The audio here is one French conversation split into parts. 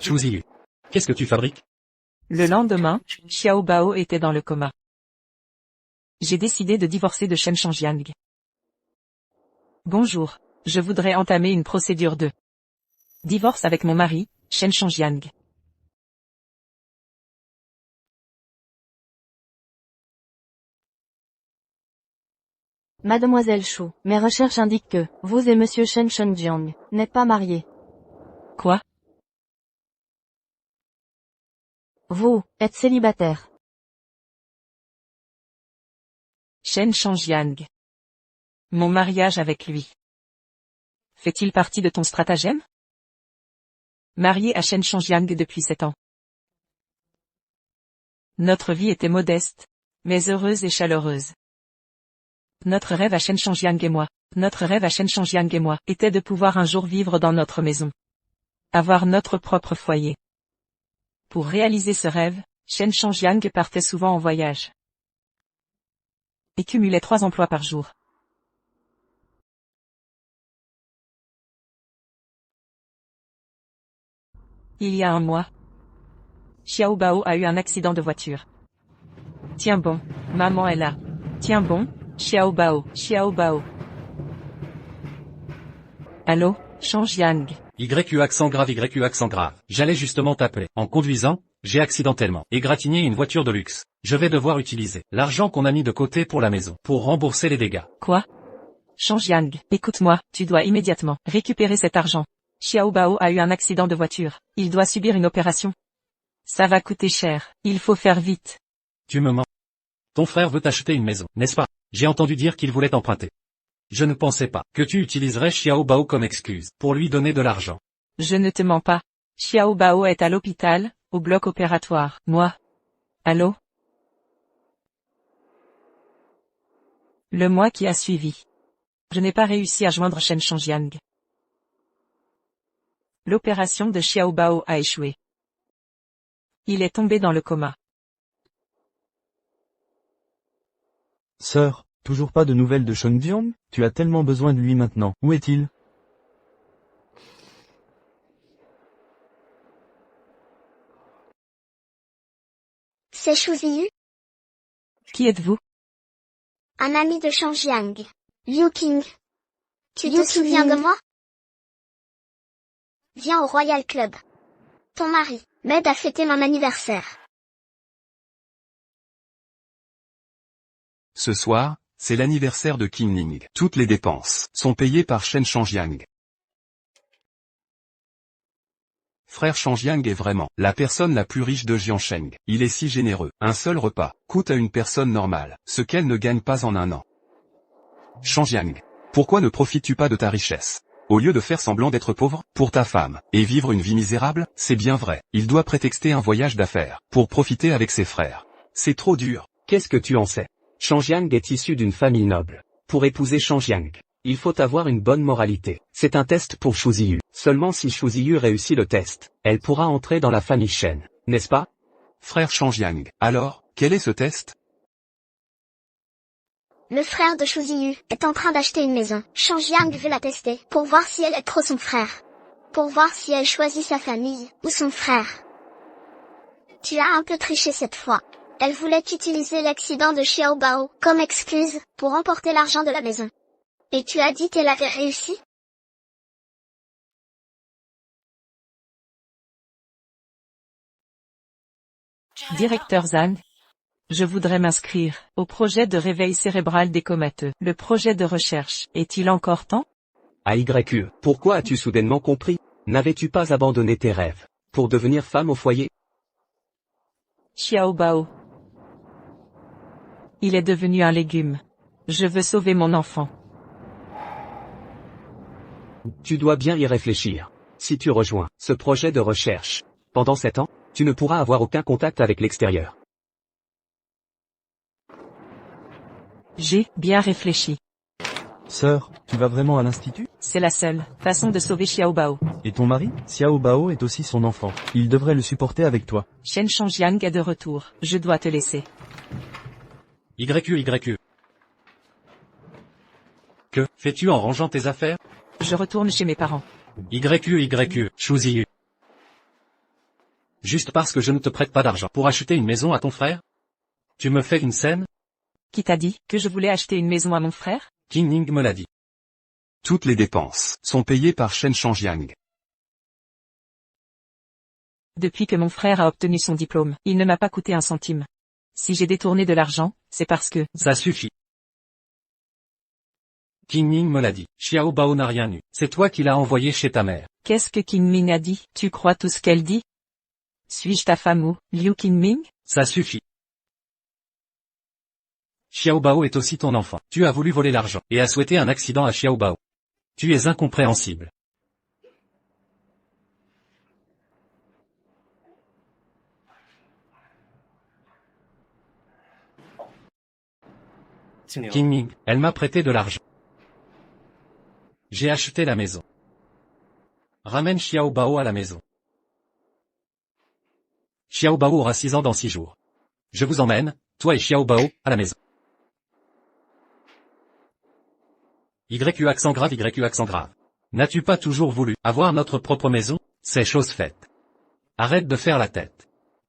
Shuziyu. Qu'est-ce que tu fabriques? Le lendemain, Xiao Bao était dans le coma. J'ai décidé de divorcer de Shen Changjiang. Bonjour, je voudrais entamer une procédure de divorce avec mon mari, Shen Changjiang. Mademoiselle Chou, mes recherches indiquent que vous et Monsieur Shen Changjiang n'êtes pas mariés. Quoi? Vous êtes célibataire. Shen Changjiang. Mon mariage avec lui. Fait-il partie de ton stratagème? Marié à Shen Changjiang depuis 7 ans. Notre vie était modeste, mais heureuse et chaleureuse. Notre rêve à Shen Changjiang et moi, était de pouvoir un jour vivre dans notre maison. Avoir notre propre foyer. Pour réaliser ce rêve, Shen Changjiang partait souvent en voyage. Et cumulait 3 emplois par jour. Il y a un mois, Xiao Bao a eu un accident de voiture. Tiens bon, maman est là. Tiens bon, Xiao Bao. Allô, Changjiang. YU accent grave. J'allais justement t'appeler. En conduisant, j'ai accidentellement égratigné une voiture de luxe. Je vais devoir utiliser l'argent qu'on a mis de côté pour la maison, pour rembourser les dégâts. Quoi? Changjiang, écoute-moi, tu dois immédiatement récupérer cet argent. Xiao Bao a eu un accident de voiture. Il doit subir une opération. Ça va coûter cher. Il faut faire vite. Tu me mens. Ton frère veut acheter une maison, n'est-ce pas? J'ai entendu dire qu'il voulait emprunter. Je ne pensais pas que tu utiliserais Xiao Bao comme excuse pour lui donner de l'argent. Je ne te mens pas. Xiao Bao est à l'hôpital, au bloc opératoire. Moi. Allô? Le mois qui a suivi. Je n'ai pas réussi à joindre Shen Changjiang. L'opération de Xiao Bao a échoué. Il est tombé dans le coma. Sœur, toujours pas de nouvelles de Changjiang? Tu as tellement besoin de lui maintenant. Où est-il? C'est Shuziyu, Qui êtes-vous? un ami de Changjiang. Liu King. Tu te souviens de moi? Viens au Royal Club. Ton mari m'aide à fêter mon anniversaire. Ce soir, c'est l'anniversaire de Qin Ning. Toutes les dépenses sont payées par Shen Changjiang. Frère Changjiang est vraiment la personne la plus riche de Jiansheng. Il est si généreux. Un seul repas coûte à une personne normale ce qu'elle ne gagne pas en un an. Changjiang, pourquoi ne profites-tu pas de ta richesse? Au lieu de faire semblant d'être pauvre, pour ta femme, et vivre une vie misérable, c'est bien vrai. Il doit prétexter un voyage d'affaires, pour profiter avec ses frères. C'est trop dur. Qu'est-ce que tu en sais? Changjiang est issu d'une famille noble. Pour épouser Changjiang, il faut avoir une bonne moralité. C'est un test pour Shuziyu. Seulement si Shuziyu réussit le test, elle pourra entrer dans la famille Shen, n'est-ce pas? Frère Changjiang, alors, quel est ce test? Le frère de Shuziyu est en train d'acheter une maison. Changjiang veut la tester pour voir si elle est trop son frère. Pour voir si elle choisit sa famille ou son frère. Tu as un peu triché cette fois. Elle voulait utiliser l'accident de Xiao Bao comme excuse pour emporter l'argent de la maison. Et tu as dit qu'elle avait réussi? Directeur Zhang. Je voudrais m'inscrire au projet de réveil cérébral des comateux. Le projet de recherche, est-il encore temps? AYE, pourquoi as-tu soudainement compris? N'avais-tu pas abandonné tes rêves pour devenir femme au foyer? Xiao Bao. Il est devenu un légume. Je veux sauver mon enfant. Tu dois bien y réfléchir. Si tu rejoins ce projet de recherche, pendant 7 ans, tu ne pourras avoir aucun contact avec l'extérieur. J'ai bien réfléchi. Sœur, tu vas vraiment à l'institut? C'est la seule façon de sauver Xiao Bao. Et ton mari? Xiao Bao est aussi son enfant. Il devrait le supporter avec toi. Shen Changjiang est de retour. Je dois te laisser. YU. Que fais-tu en rangeant tes affaires? Je retourne chez mes parents. YU, Shuziyu. Juste parce que je ne te prête pas d'argent pour acheter une maison à ton frère? Tu me fais une scène? Qui t'a dit que je voulais acheter une maison à mon frère? King Ning me l'a dit. Toutes les dépenses sont payées par Shen Shangjiang. Depuis que mon frère a obtenu son diplôme, il ne m'a pas coûté un centime. Si j'ai détourné de l'argent, c'est parce que... Ça suffit. King Ning me l'a dit. Xiao Bao n'a rien eu. C'est toi qui l'as envoyé chez ta mère. Qu'est-ce que Qingming a dit? Tu crois tout ce qu'elle dit? Suis-je ta femme ou, Liu Qingming? Ça suffit. Xiao Bao est aussi ton enfant. Tu as voulu voler l'argent, et as souhaité un accident à Xiao Bao. Tu es incompréhensible. King Ming, elle m'a prêté de l'argent. J'ai acheté la maison. Ramène Xiao Bao à la maison. Xiao Bao aura 6 ans dans 6 jours. Je vous emmène, toi et Xiao Bao, à la maison. YU accent grave, YU accent grave. N'as-tu pas toujours voulu avoir notre propre maison? C'est chose faite. Arrête de faire la tête.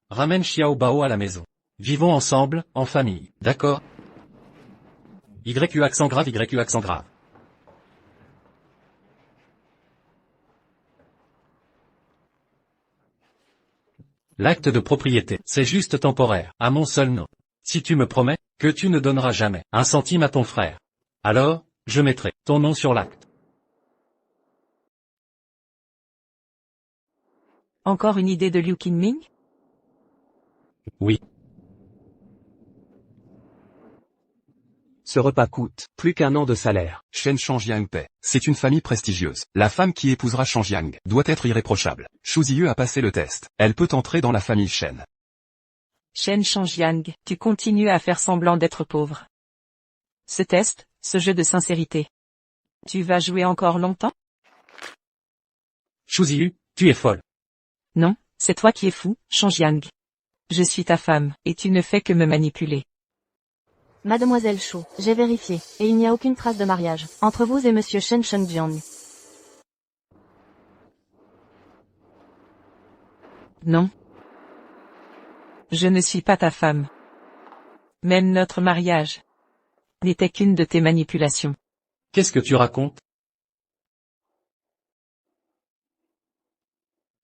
Ramène Xiao Bao à la maison. Vivons ensemble, en famille, d'accord? YU accent grave, YU accent grave. L'acte de propriété, c'est juste temporaire, à mon seul nom. Si tu me promets que tu ne donneras jamais un centime à ton frère, alors, je mettrai ton nom sur l'acte. Encore une idée de Liu Qingming? Oui. Ce repas coûte plus qu'un an de salaire. Shen Shangjiang paie. C'est une famille prestigieuse. La femme qui épousera Shangjiang doit être irréprochable. Shu Ziyu a passé le test. Elle peut entrer dans la famille Shen. Shen Shangjiang, tu continues à faire semblant d'être pauvre. Ce test, ce jeu de sincérité. Tu vas jouer encore longtemps? Shu Ziyu, tu es folle. Non, c'est toi qui es fou, Shangjiang. Je suis ta femme, et tu ne fais que me manipuler. Mademoiselle Chou, j'ai vérifié, et il n'y a aucune trace de mariage entre vous et monsieur Shen Shengjiang. Non. Je ne suis pas ta femme. Même notre mariage n'était qu'une de tes manipulations. Qu'est-ce que tu racontes?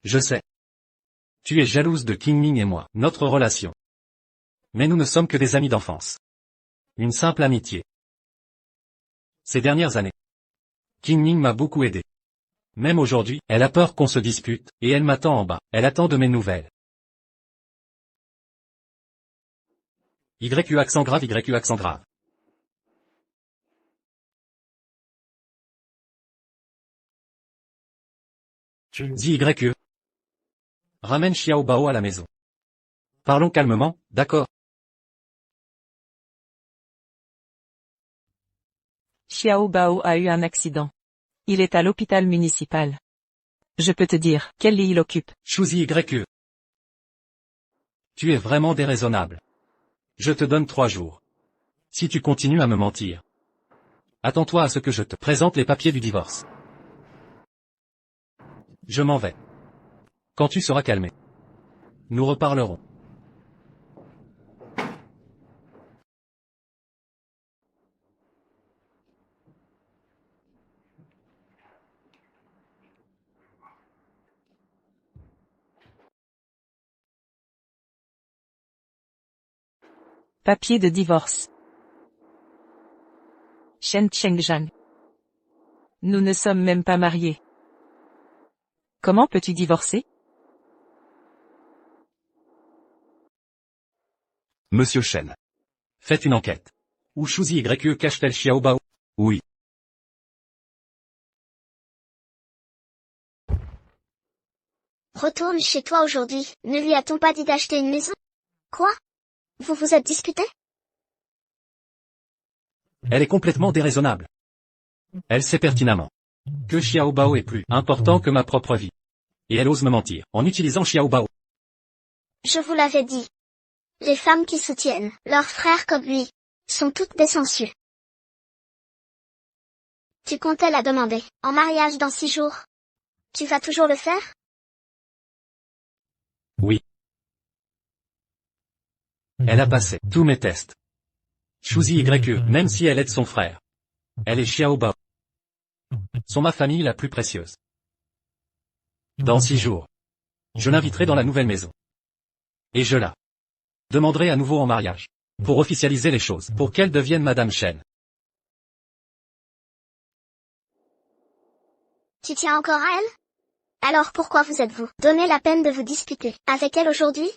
Je sais. Tu es jalouse de King Ming et moi, notre relation. Mais nous ne sommes que des amis d'enfance. Une simple amitié. Ces dernières années, King Ming m'a beaucoup aidé. Même aujourd'hui, elle a peur qu'on se dispute, et elle m'attend en bas. Elle attend de mes nouvelles. YU accent grave, YU accent grave. Dis YU. Ramène Xiao Bao à la maison. Parlons calmement, d'accord? Xiao Bao a eu un accident. Il est à l'hôpital municipal. Je peux te dire quel lit il occupe. Shuzi YU. Tu es vraiment déraisonnable. Je te donne 3 jours. Si tu continues à me mentir, attends-toi à ce que je te présente les papiers du divorce. Je m'en vais. Quand tu seras calmé, nous reparlerons. Papier de divorce. Shen Shengjiang. Nous ne sommes même pas mariés. Comment peux-tu divorcer? Monsieur Shen. Faites une enquête. Où Shuzi YU cache-t-elle Xiao Bao? Oui. Retourne chez toi aujourd'hui. Ne lui a-t-on pas dit d'acheter une maison? Quoi? Vous vous êtes disputé? Elle est complètement déraisonnable. Elle sait pertinemment que Xiao Bao est plus important que ma propre vie. Et elle ose me mentir en utilisant Xiao Bao. Je vous l'avais dit. Les femmes qui soutiennent leurs frères comme lui sont toutes des sangsues. Tu comptais la demander en mariage dans 6 jours. Tu vas toujours le faire? Oui. Elle a passé tous mes tests. Shuzi YE, même si elle aide son frère. Elle est Xiaobao. Sont ma famille la plus précieuse. Dans 6 jours, je l'inviterai dans la nouvelle maison. Et je la demanderai à nouveau en mariage. Pour officialiser les choses, pour qu'elle devienne Madame Chen. Tu tiens encore à elle? Alors pourquoi vous êtes-vous donné la peine de vous disputer avec elle aujourd'hui?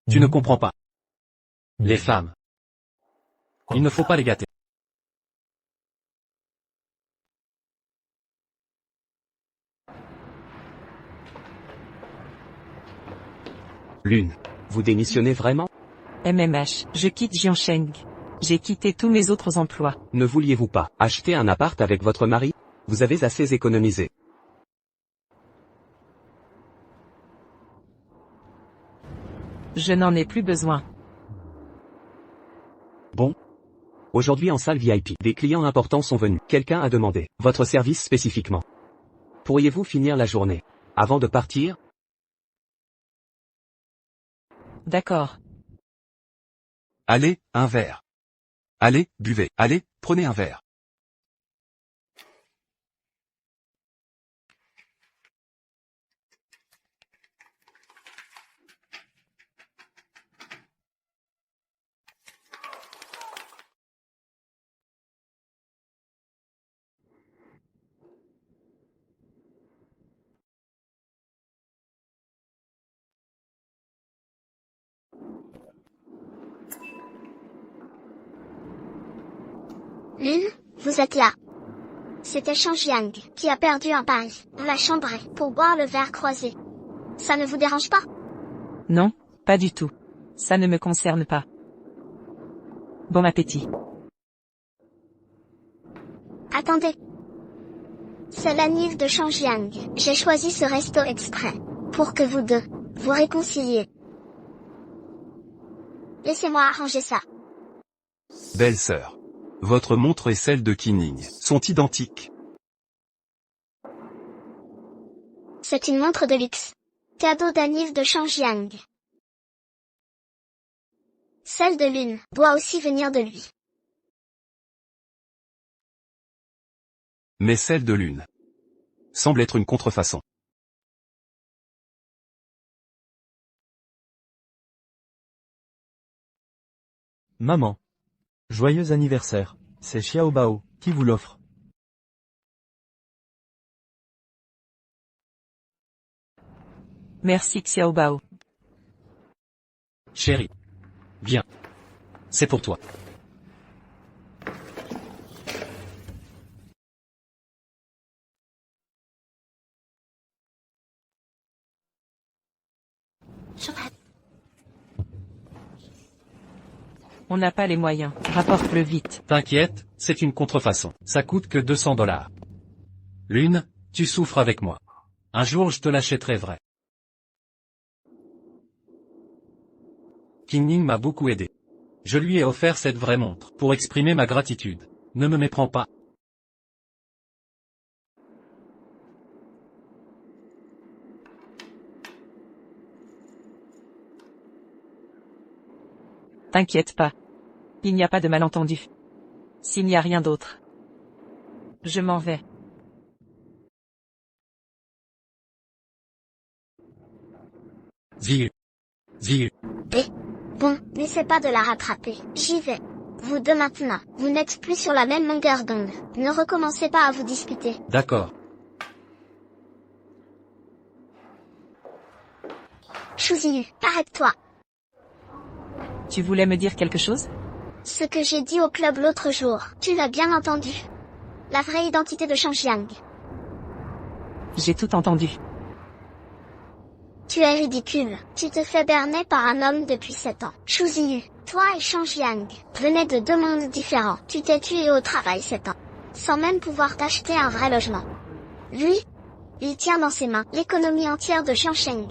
Tu ne comprends pas. Les femmes. Il ne faut pas les gâter. Lune. Vous démissionnez vraiment? MMH, je quitte Jiansheng. J'ai quitté tous mes autres emplois. Ne vouliez-vous pas acheter un appart avec votre mari? Vous avez assez économisé. Je n'en ai plus besoin. Bon. Aujourd'hui en salle VIP, des clients importants sont venus. Quelqu'un a demandé votre service spécifiquement. Pourriez-vous finir la journée avant de partir? D'accord. Allez, un verre. Allez, buvez. Allez, prenez un verre. Lune, vous êtes là. C'était Shangjiang qui a perdu un pari. On l'a chambré pour boire le verre croisé. Ça ne vous dérange pas? Non, pas du tout. Ça ne me concerne pas. Bon appétit. Attendez. C'est l'anniv de Shangjiang. J'ai choisi ce resto exprès. Pour que vous deux, vous réconciliez. Laissez-moi arranger ça. Belle-sœur. Votre montre et celle de Qingning sont identiques. C'est une montre de luxe. Cadeau d'anniv de Shangjiang. Celle de Lune doit aussi venir de lui. Mais celle de Lune semble être une contrefaçon. Maman. Joyeux anniversaire. C'est Xiaobao qui vous l'offre. Merci Xiaobao. Chérie. Viens. C'est pour toi. On n'a pas les moyens. Rapporte-le vite. T'inquiète, c'est une contrefaçon. Ça coûte que $200. Lune, tu souffres avec moi. Un jour je te l'achèterai vrai. Qingning m'a beaucoup aidé. Je lui ai offert cette vraie montre pour exprimer ma gratitude. Ne me méprends pas. T'inquiète pas. Il n'y a pas de malentendu. S'il n'y a rien d'autre. Je m'en vais. Viu. Viu. Bon, n'essaie pas de la rattraper. J'y vais. Vous deux maintenant, vous n'êtes plus sur la même longueur d'onde. Ne recommencez pas à vous disputer. D'accord. Shuziyu, arrête-toi. Tu voulais me dire quelque chose? Ce que j'ai dit au club l'autre jour, tu l'as bien entendu. La vraie identité de Shangjiang. J'ai tout entendu. Tu es ridicule. Tu te fais berner par un homme depuis 7 ans. Shuziyu, toi et Shangjiang venez de 2 mondes différents. Tu t'es tué au travail 7 ans. Sans même pouvoir t'acheter un vrai logement. Lui, il tient dans ses mains l'économie entière de Xiansheng.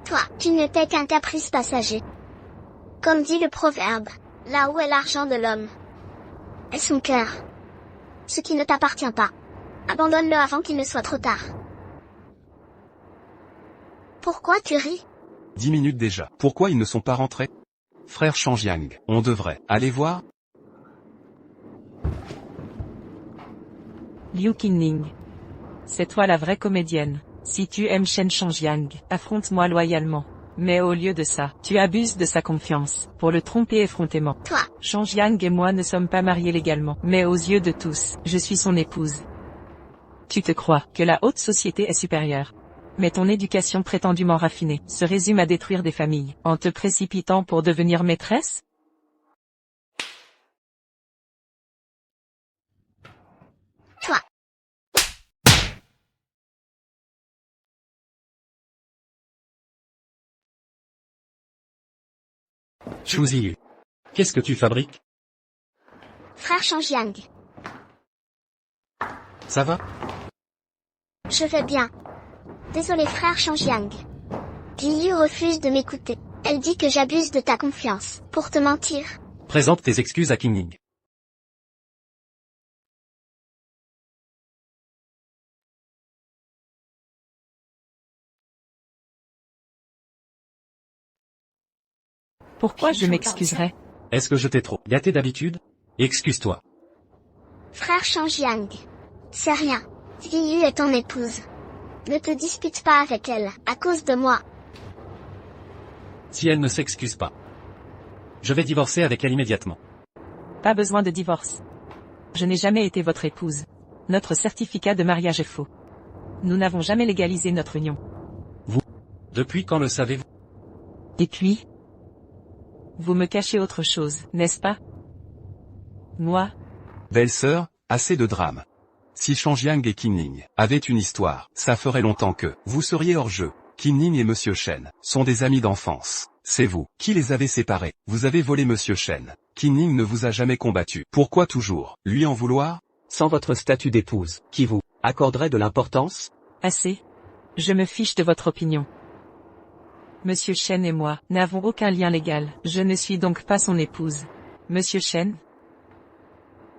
Toi, tu n'étais qu'un caprice passager. Comme dit le proverbe, là où est l'argent de l'homme est son cœur. Ce qui ne t'appartient pas. Abandonne-le avant qu'il ne soit trop tard. Pourquoi tu ris? 10 minutes déjà. Pourquoi ils ne sont pas rentrés? Frère Changyang, on devrait aller voir? Liu Qingning. C'est toi la vraie comédienne. Si tu aimes Shen Changjiang, affronte-moi loyalement. Mais au lieu de ça, tu abuses de sa confiance, pour le tromper effrontément. Toi, Changjiang et moi ne sommes pas mariés légalement, mais aux yeux de tous, je suis son épouse. Tu te crois que la haute société est supérieure. Mais ton éducation prétendument raffinée se résume à détruire des familles, en te précipitant pour devenir maîtresse? toi. Shu Ziyu. Qu'est-ce que tu fabriques? Frère Changyang. Ça va? Je vais bien. Désolé frère Changyang. Liu refuse de m'écouter. Elle dit que j'abuse de ta confiance, pour te mentir. Présente tes excuses à Qingning. Pourquoi je m'excuserais? Est-ce que je t'ai trop gâté d'habitude? Excuse-toi. Frère Changyang. C'est rien. Liu est ton épouse. Ne te dispute pas avec elle, à cause de moi. Si elle ne s'excuse pas, je vais divorcer avec elle immédiatement. Pas besoin de divorce. Je n'ai jamais été votre épouse. Notre certificat de mariage est faux. Nous n'avons jamais légalisé notre union. Depuis quand le savez-vous? Et puis? Vous me cachez autre chose, n'est-ce pas? Moi? Belle-sœur, assez de drame. Si Changyang et Qingning avaient une histoire, ça ferait longtemps que vous seriez hors jeu. Qingning et Monsieur Shen sont des amis d'enfance. C'est vous qui les avez séparés. Vous avez volé Monsieur Shen. Qingning ne vous a jamais combattu. Pourquoi toujours lui en vouloir? Sans votre statut d'épouse, qui vous accorderait de l'importance? Assez. Je me fiche de votre opinion. Monsieur Shen et moi n'avons aucun lien légal. Je ne suis donc pas son épouse. Monsieur Shen?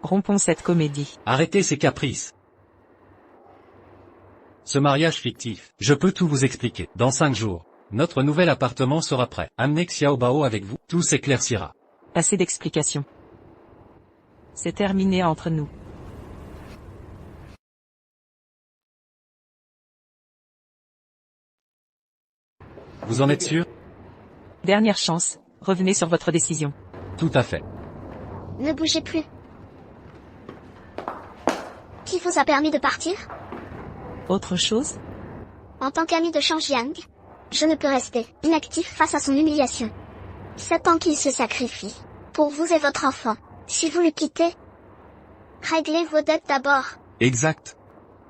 Rompons cette comédie. Arrêtez ces caprices. Ce mariage fictif, je peux tout vous expliquer. Dans 5 jours, notre nouvel appartement sera prêt. Amenez Xiao Bao avec vous, tout s'éclaircira. Assez d'explications. C'est terminé entre nous. Vous en êtes sûr? Dernière chance, revenez sur votre décision. Tout à fait. Ne bougez plus. Qui vous a permis de partir? Autre chose? En tant qu'ami de Changyang, je ne peux rester inactif face à son humiliation. 7 ans qu'il se sacrifie. Pour vous et votre enfant. Si vous le quittez, réglez vos dettes d'abord. Exact.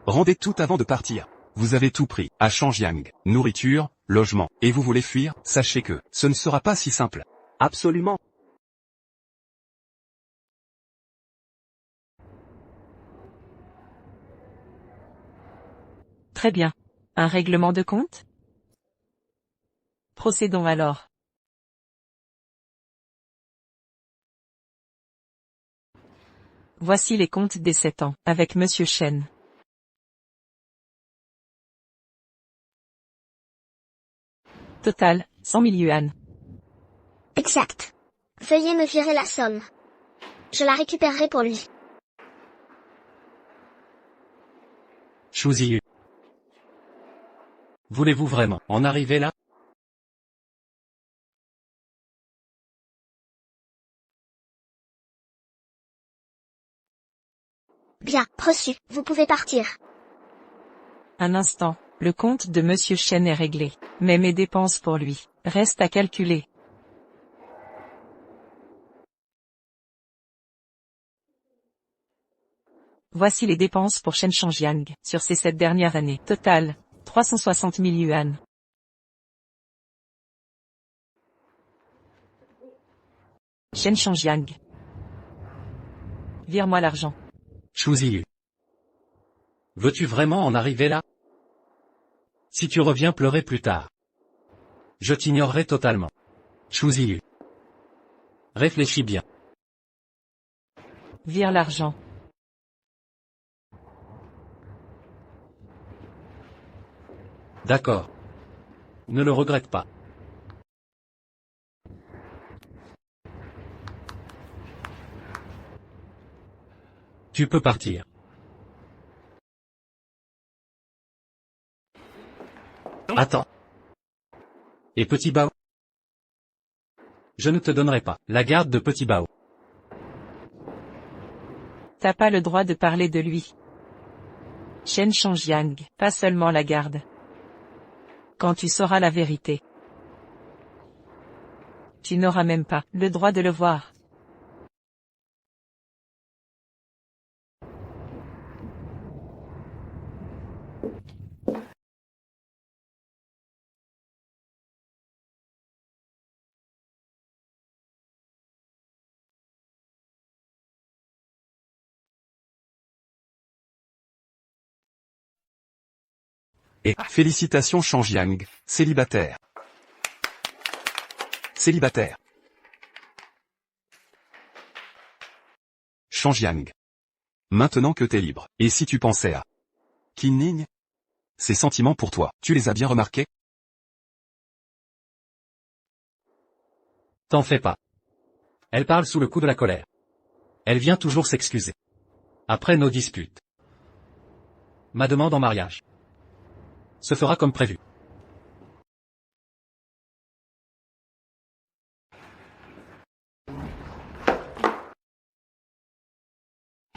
Rendez tout avant de partir. Vous avez tout pris, à Changyang, nourriture, logement, et vous voulez fuir, sachez que ce ne sera pas si simple. Absolument. Très bien. Un règlement de compte? Procédons alors. Voici les comptes des 7 ans, avec Monsieur Shen. Total, 100 000 yuan. Exact. Veuillez me virer la somme. Je la récupérerai pour lui. Shu Ziyu. Voulez-vous vraiment en arriver là? Bien, reçu. Vous pouvez partir. Un instant, le compte de Monsieur Shen est réglé. Mais mes dépenses pour lui restent à calculer. Voici les dépenses pour Shen Changjiang sur ces 7 dernières années. Total, 360 000 yuan. Shen Changjiang. Vire-moi l'argent. Shu Ziyu. Veux-tu vraiment en arriver là? Si tu reviens pleurer plus tard, je t'ignorerai totalement. Shu Ziyu. Réfléchis bien. Vire l'argent. D'accord. Ne le regrette pas. Tu peux partir. Attends. Et Petit Bao? Je ne te donnerai pas la garde de Petit Bao. T'as pas le droit de parler de lui. Shen Changjiang, pas seulement la garde. Quand tu sauras la vérité, tu n'auras même pas le droit de le voir. Et félicitations Changjiang, célibataire. Célibataire. Changjiang. Maintenant que t'es libre, et si tu pensais à Qin Ning? Ses sentiments pour toi, tu les as bien remarqués? T'en fais pas. Elle parle sous le coup de la colère. Elle vient toujours s'excuser. Après nos disputes. Ma demande en mariage se fera comme prévu.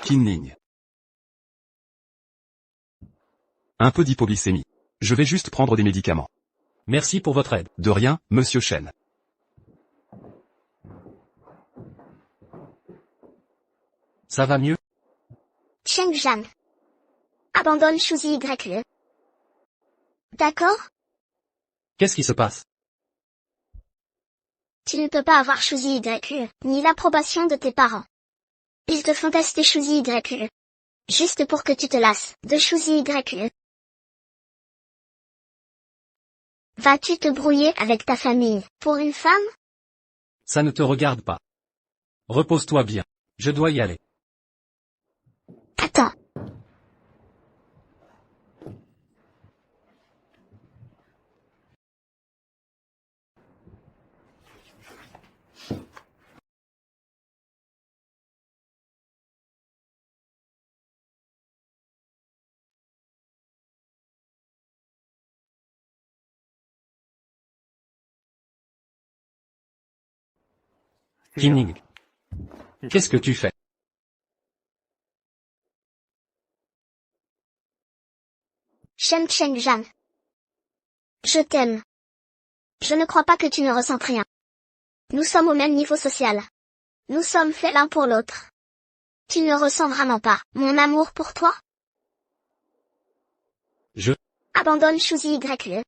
Qin Ning. Un peu d'hypoglycémie. Je vais juste prendre des médicaments. Merci pour votre aide. De rien, monsieur Shen. Ça va mieux? Cheng Zhang. Abandonne Shuzi YE. D'accord? Qu'est-ce qui se passe? Tu ne peux pas avoir Shuzi YE, ni l'approbation de tes parents. Ils te font tester Shuzi YE. Juste pour que tu te lasses de Shuzi YE. Vas-tu te brouiller avec ta famille, pour une femme? Ça ne te regarde pas. Repose-toi bien. Je dois y aller. Attends. Qin Ning. Qu'est-ce que tu fais? Shen Cheng Zhang. Je t'aime. Je ne crois pas que tu ne ressentes rien. Nous sommes au même niveau social. Nous sommes faits l'un pour l'autre. Tu ne ressens vraiment pas mon amour pour toi? Abandonne Shuzi YE.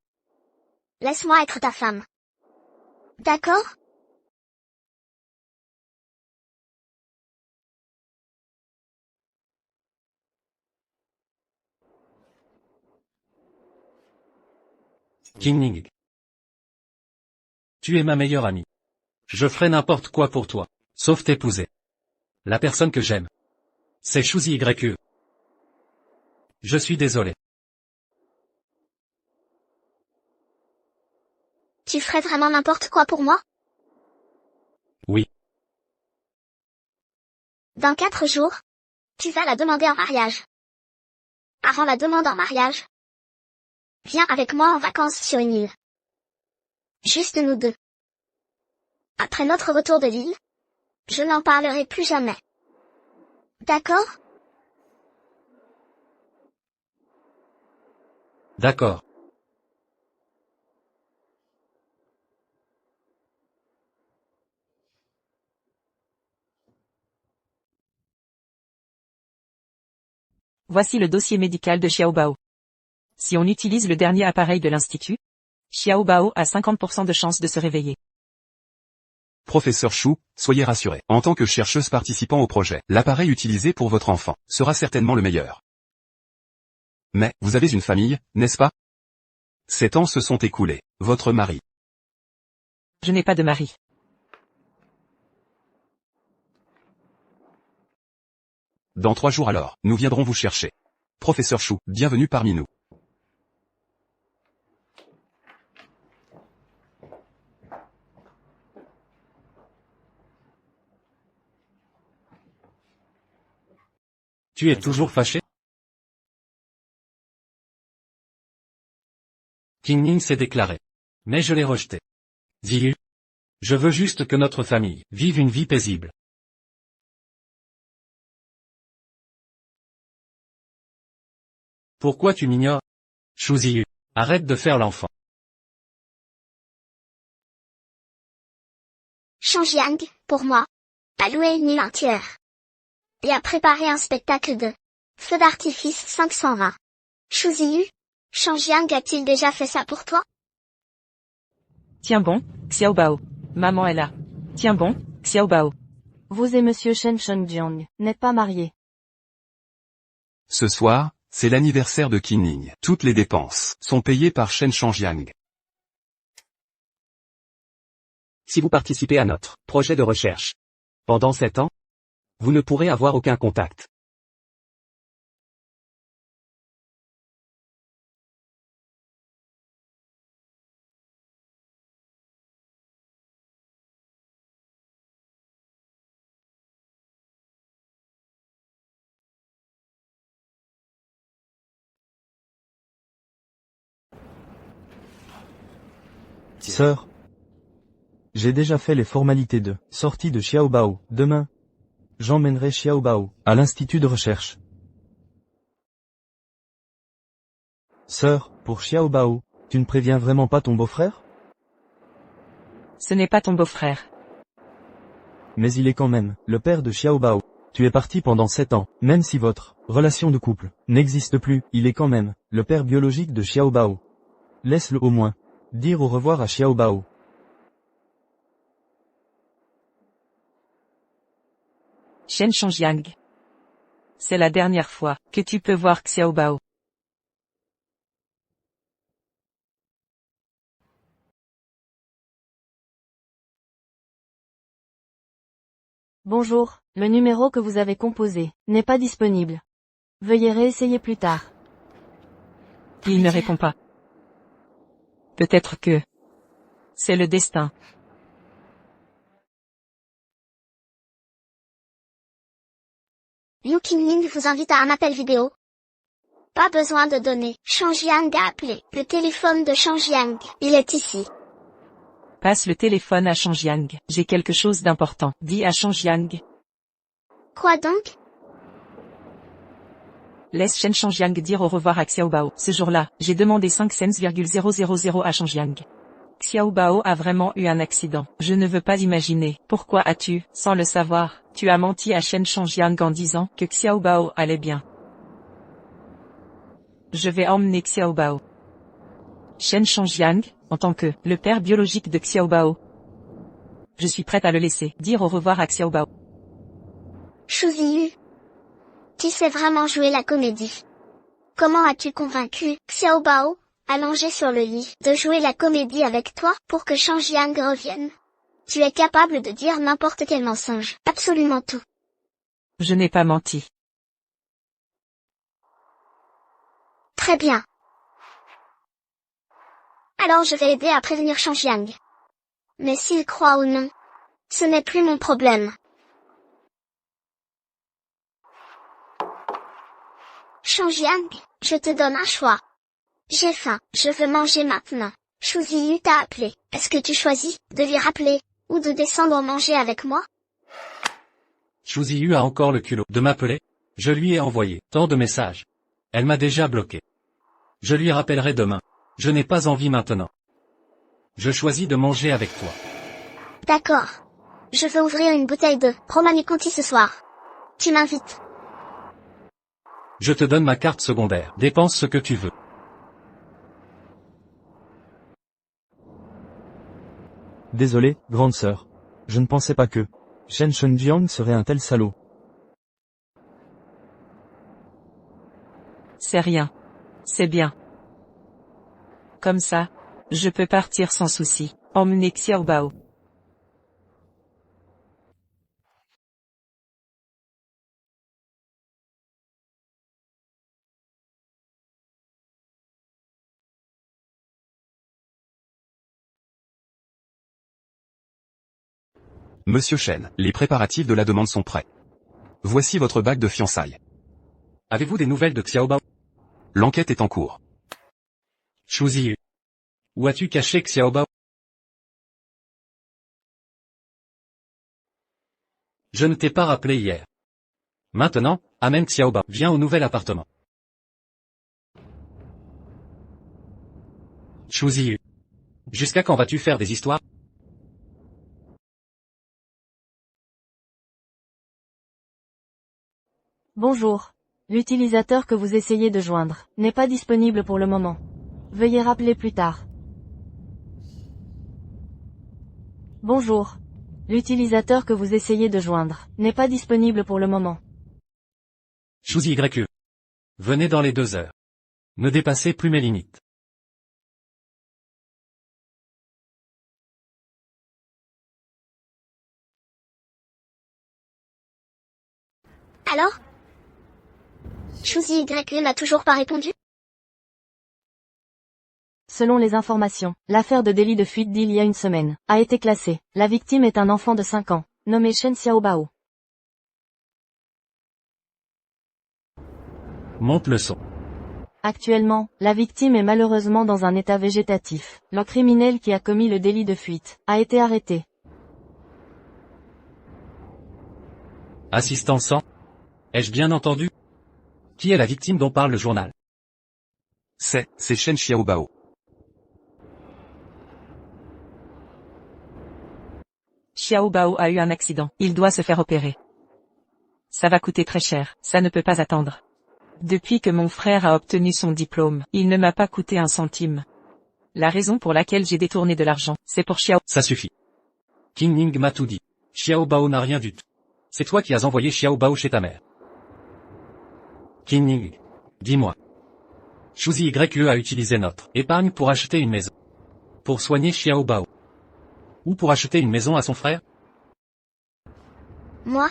Laisse-moi être ta femme. D'accord? Qin Ning. Tu es ma meilleure amie. Je ferai n'importe quoi pour toi, sauf t'épouser. La personne que j'aime, c'est Shuzi YE. Je suis désolé. Tu ferais vraiment n'importe quoi pour moi? Oui. Dans 4 jours, tu vas la demander en mariage. Avant la demande en mariage, viens avec moi en vacances sur une île. Juste nous deux. Après notre retour de l'île, je n'en parlerai plus jamais. D'accord? D'accord. Voici le dossier médical de Xiaobao. Si on utilise le dernier appareil de l'Institut, Xiaobao a 50% de chances de se réveiller. Professeur Chou, soyez rassuré. En tant que chercheuse participant au projet, l'appareil utilisé pour votre enfant sera certainement le meilleur. Mais, vous avez une famille, n'est-ce pas? 7 ans se sont écoulés. Votre mari. Je n'ai pas de mari. Dans 3 jours alors, nous viendrons vous chercher. Professeur Chou, bienvenue parmi nous. Tu es toujours fâché? King Ning s'est déclaré. Mais je l'ai rejeté. Ziyu. Je veux juste que notre famille vive une vie paisible. Pourquoi tu m'ignores? Shu Ziyu. Arrête de faire l'enfant. Shangjiang, pour moi, a loué une nuit entière. Et a préparé un spectacle de feu d'artifice 520. Shu Ziyu, Shangjiang a-t-il déjà fait ça pour toi? Tiens bon, Xiao Bao. Maman est là. Tiens bon, Xiao Bao. Vous et monsieur Shen Shengjiang n'êtes pas mariés. Ce soir, c'est l'anniversaire de King Ning. Toutes les dépenses sont payées par Shen Shangjiang. Si vous participez à notre projet de recherche pendant 7 ans, vous ne pourrez avoir aucun contact. Sœur. J'ai déjà fait les formalités de sortie de Xiaobao. Demain, j'emmènerai Xiaobao à l'institut de recherche. Sœur, pour Xiaobao, tu ne préviens vraiment pas ton beau-frère? Ce n'est pas ton beau-frère. Mais il est quand même le père de Xiaobao. Tu es parti pendant 7 ans, même si votre relation de couple n'existe plus, il est quand même le père biologique de Xiaobao. Laisse-le au moins dire au revoir à Xiaobao. Shen Shangjiang. C'est la dernière fois que tu peux voir Xiao Bao. Bonjour, le numéro que vous avez composé n'est pas disponible. Veuillez réessayer plus tard. Il ne répond pas. Peut-être que c'est le destin. Liu Qingling vous invite à un appel vidéo. Pas besoin de donner. Shangjiang a appelé le téléphone de Shangjiang. Il est ici. Passe le téléphone à Shangjiang. J'ai quelque chose d'important. Dis à Shangjiang. Quoi donc? Laisse Shen Shangjiang dire au revoir à Xiao Bao. Ce jour-là, j'ai demandé 5 cents,000 à Shangjiang. Xiao Bao a vraiment eu un accident. Je ne veux pas imaginer. Pourquoi as-tu, sans le savoir, tu as menti à Shen Shangjiang en disant que Xiao Bao allait bien? Je vais emmener Xiao Bao. Shen Shangjiang, en tant que le père biologique de Xiao Bao. Je suis prête à le laisser dire au revoir à Xiao Bao. Shu Ziyu, tu sais vraiment jouer la comédie. Comment as-tu convaincu Xiao Bao, allongé sur le lit, de jouer la comédie avec toi pour que Shangjiang revienne? Tu es capable de dire n'importe quel mensonge, absolument tout. Je n'ai pas menti. Très bien. Alors je vais aider à prévenir Shangjiang. Mais s'il croit ou non, ce n'est plus mon problème. Shangjiang, je te donne un choix. J'ai faim, je veux manger maintenant. Shu Ziyu t'a appelé. Est-ce que tu choisis de lui rappeler, ou de descendre manger avec moi? Shu Ziyu a encore le culot de m'appeler. Je lui ai envoyé tant de messages. Elle m'a déjà bloqué. Je lui rappellerai demain. Je n'ai pas envie maintenant. Je choisis de manger avec toi. D'accord. Je veux ouvrir une bouteille de Romanée Conti ce soir. Tu m'invites. Je te donne ma carte secondaire. Dépense ce que tu veux. Désolé, grande sœur. Je ne pensais pas que Shen Shengjiang serait un tel salaud. C'est rien. C'est bien. Comme ça, je peux partir sans souci. Emmener Xiao Bao. Monsieur Shen, les préparatifs de la demande sont prêts. Voici votre bague de fiançailles. Avez-vous des nouvelles de Xiaobao? L'enquête est en cours. Shu Ziyu. Où as-tu caché Xiaobao? Je ne t'ai pas rappelé hier. Maintenant, amène Xiaobao. Viens au nouvel appartement. Shu Ziyu. Jusqu'à quand vas-tu faire des histoires? Bonjour. L'utilisateur que vous essayez de joindre n'est pas disponible pour le moment. Veuillez rappeler plus tard. Bonjour. L'utilisateur que vous essayez de joindre n'est pas disponible pour le moment. Shu Ziyu. Venez dans les 2 heures. Ne dépassez plus mes limites. Alors? Shuzi YE n'a toujours pas répondu? Selon les informations, l'affaire de délit de fuite d'il y a une semaine a été classée. La victime est un enfant de 5 ans, nommé Shen Xiaobao. Monte le son. Actuellement, la victime est malheureusement dans un état végétatif. Le criminel qui a commis le délit de fuite a été arrêté. Assistant 100. Ai-je bien entendu? Qui est la victime dont parle le journal? C'est Shen Xiaobao. Xiaobao a eu un accident. Il doit se faire opérer. Ça va coûter très cher. Ça ne peut pas attendre. Depuis que mon frère a obtenu son diplôme, il ne m'a pas coûté un centime. La raison pour laquelle j'ai détourné de l'argent, c'est pour Xiao. Ça suffit. King Ning m'a tout dit. Xiaobao n'a rien du tout. C'est toi qui as envoyé Xiaobao chez ta mère. King Ning. Dis-moi. Shu Ziyu a utilisé notre épargne pour acheter une maison. Pour soigner Xiaobao. Ou pour acheter une maison à son frère? Moi?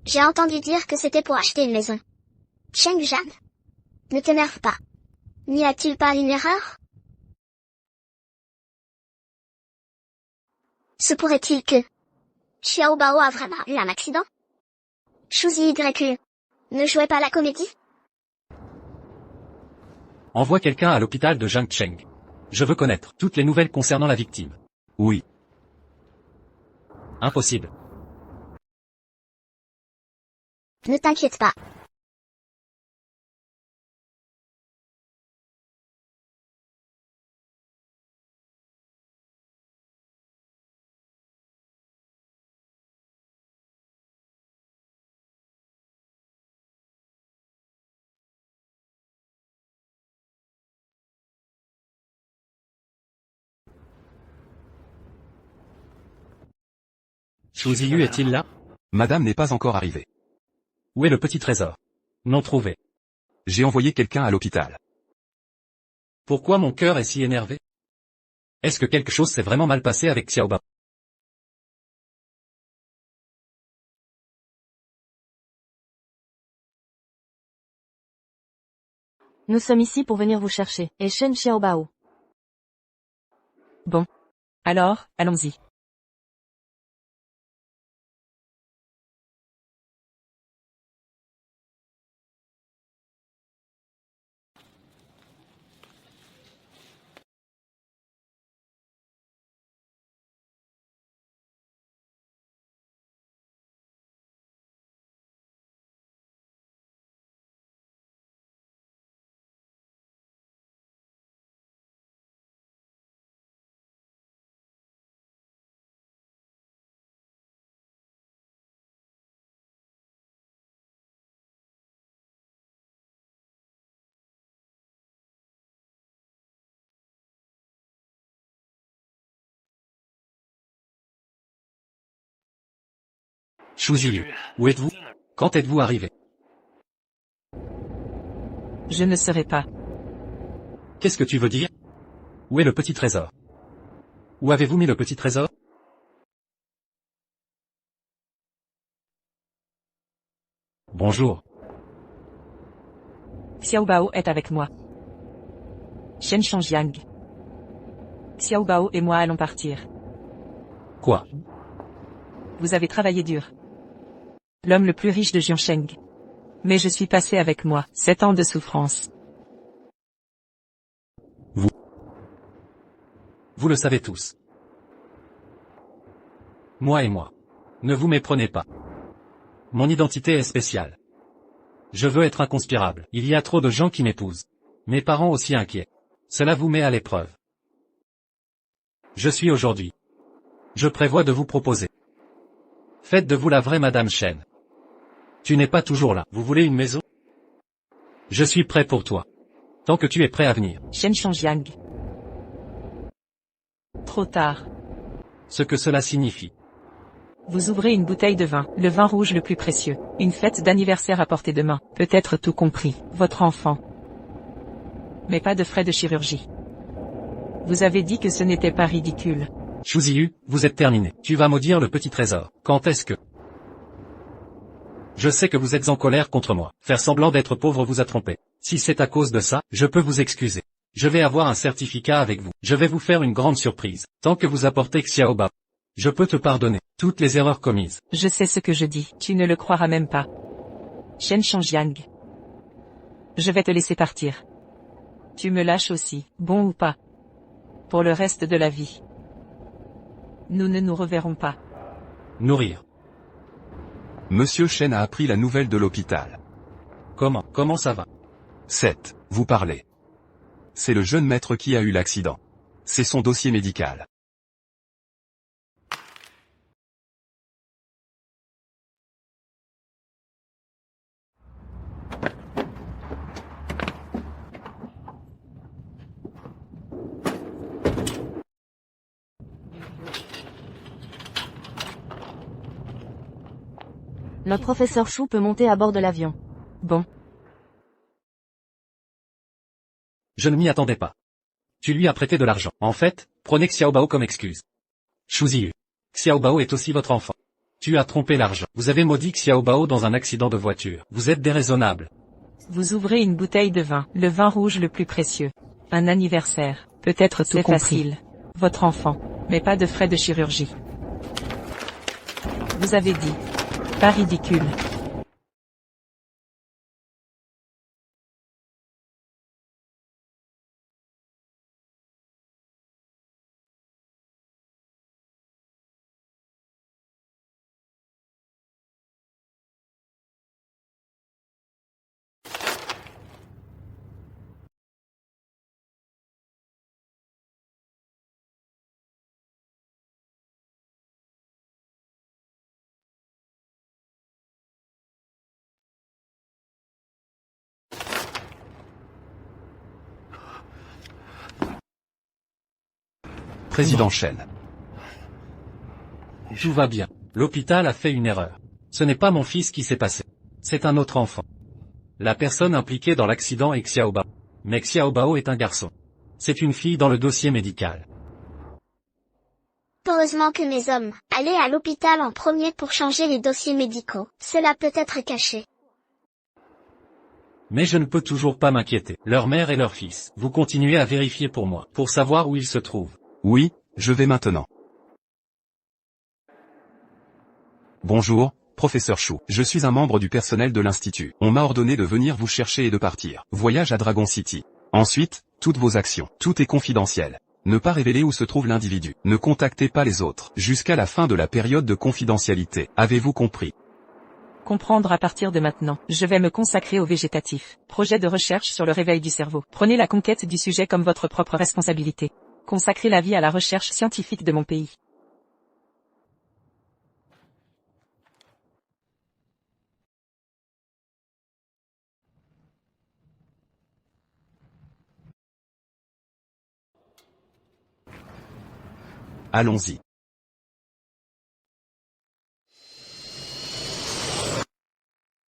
J'ai entendu dire que c'était pour acheter une maison. Cheng Zhan. Ne t'énerve pas. N'y a-t-il pas une erreur? Se pourrait-il que Xiaobao a vraiment eu un accident? Shuzi YE. Ne jouez pas la comédie? Envoie quelqu'un à l'hôpital de Jiangcheng. Je veux connaître toutes les nouvelles concernant la victime. Oui. Impossible. Ne t'inquiète pas. Shu Ziyu est-il là? Madame n'est pas encore arrivée. Où est le petit trésor? Non trouvé. J'ai envoyé quelqu'un à l'hôpital. Pourquoi mon cœur est si énervé? Est-ce que quelque chose s'est vraiment mal passé avec Xiaobao? Nous sommes ici pour venir vous chercher, et Shen Xiaobao. Bon. Alors, allons-y. Shu Ziyu. Où êtes-vous? Quand êtes-vous arrivé? Je ne serai pas. Qu'est-ce que tu veux dire? Où est le petit trésor? Où avez-vous mis le petit trésor? Bonjour. Xiaobao est avec moi. Shen Shangjiang. Xiaobao et moi allons partir. Quoi? Vous avez travaillé dur. L'homme le plus riche de Jiangcheng Mais je suis passé avec moi 7 ans de souffrance. Vous le savez tous. Moi et moi. Ne vous méprenez pas. Mon identité est spéciale. Je veux être inconspirable. Il y a trop de gens qui m'épousent. Mes parents aussi inquiets. Cela vous met à l'épreuve. Je suis aujourd'hui. Je prévois de vous proposer. Faites de vous la vraie Madame Chen. Tu n'es pas toujours là. Vous voulez une maison? Je suis prêt pour toi. Tant que tu es prêt à venir. Shen Changjiang. Trop tard. Ce que cela signifie. Vous ouvrez une bouteille de vin, le vin rouge le plus précieux. Une fête d'anniversaire à portée de main. Peut-être tout compris. Votre enfant. Mais pas de frais de chirurgie. Vous avez dit que ce n'était pas ridicule. Xu Ziyu, vous êtes terminé. Tu vas maudire le petit trésor. Quand est-ce que... Je sais que vous êtes en colère contre moi. Faire semblant d'être pauvre vous a trompé. Si c'est à cause de ça, je peux vous excuser. Je vais avoir un certificat avec vous. Je vais vous faire une grande surprise. Tant que vous apportez Xiaobao, je peux te pardonner toutes les erreurs commises. Je sais ce que je dis. Tu ne le croiras même pas. Shen Changjiang. Je vais te laisser partir. Tu me lâches aussi, bon ou pas. Pour le reste de la vie. Nous ne nous reverrons pas. Nourrir. Monsieur Chen a appris la nouvelle de l'hôpital. Comment ça va? 7. Vous parlez. C'est le jeune maître qui a eu l'accident. C'est son dossier médical. Le professeur Chou peut monter à bord de l'avion. Bon. Je ne m'y attendais pas. Tu lui as prêté de l'argent. En fait, prenez Xiaobao comme excuse. Xu Ziyu. Xiaobao est aussi votre enfant. Tu as trompé l'argent. Vous avez maudit Xiaobao dans un accident de voiture. Vous êtes déraisonnable. Vous ouvrez une bouteille de vin, le vin rouge le plus précieux. Un anniversaire. Peut-être tout compris. Facile. Votre enfant. Mais pas de frais de chirurgie. Vous avez dit. Pas ridicule. Président Chen. Tout va bien. L'hôpital a fait une erreur. Ce n'est pas mon fils qui s'est passé. C'est un autre enfant. La personne impliquée dans l'accident est Xiaobao. Mais Xiaobao est un garçon. C'est une fille dans le dossier médical. Heureusement que mes hommes allaient à l'hôpital en premier pour changer les dossiers médicaux. Cela peut être caché. Mais je ne peux toujours pas m'inquiéter. Leur mère et leur fils. Vous continuez à vérifier pour moi, pour savoir où ils se trouvent. Oui, je vais maintenant. Bonjour, professeur Chou. Je suis un membre du personnel de l'Institut. On m'a ordonné de venir vous chercher et de partir. Voyage à Dragon City. Ensuite, toutes vos actions. Tout est confidentiel. Ne pas révéler où se trouve l'individu. Ne contactez pas les autres. Jusqu'à la fin de la période de confidentialité. Avez-vous compris? Comprendre à partir de maintenant. Je vais me consacrer au végétatif. Projet de recherche sur le réveil du cerveau. Prenez la conquête du sujet comme votre propre responsabilité. Consacrer la vie à la recherche scientifique de mon pays. Allons-y.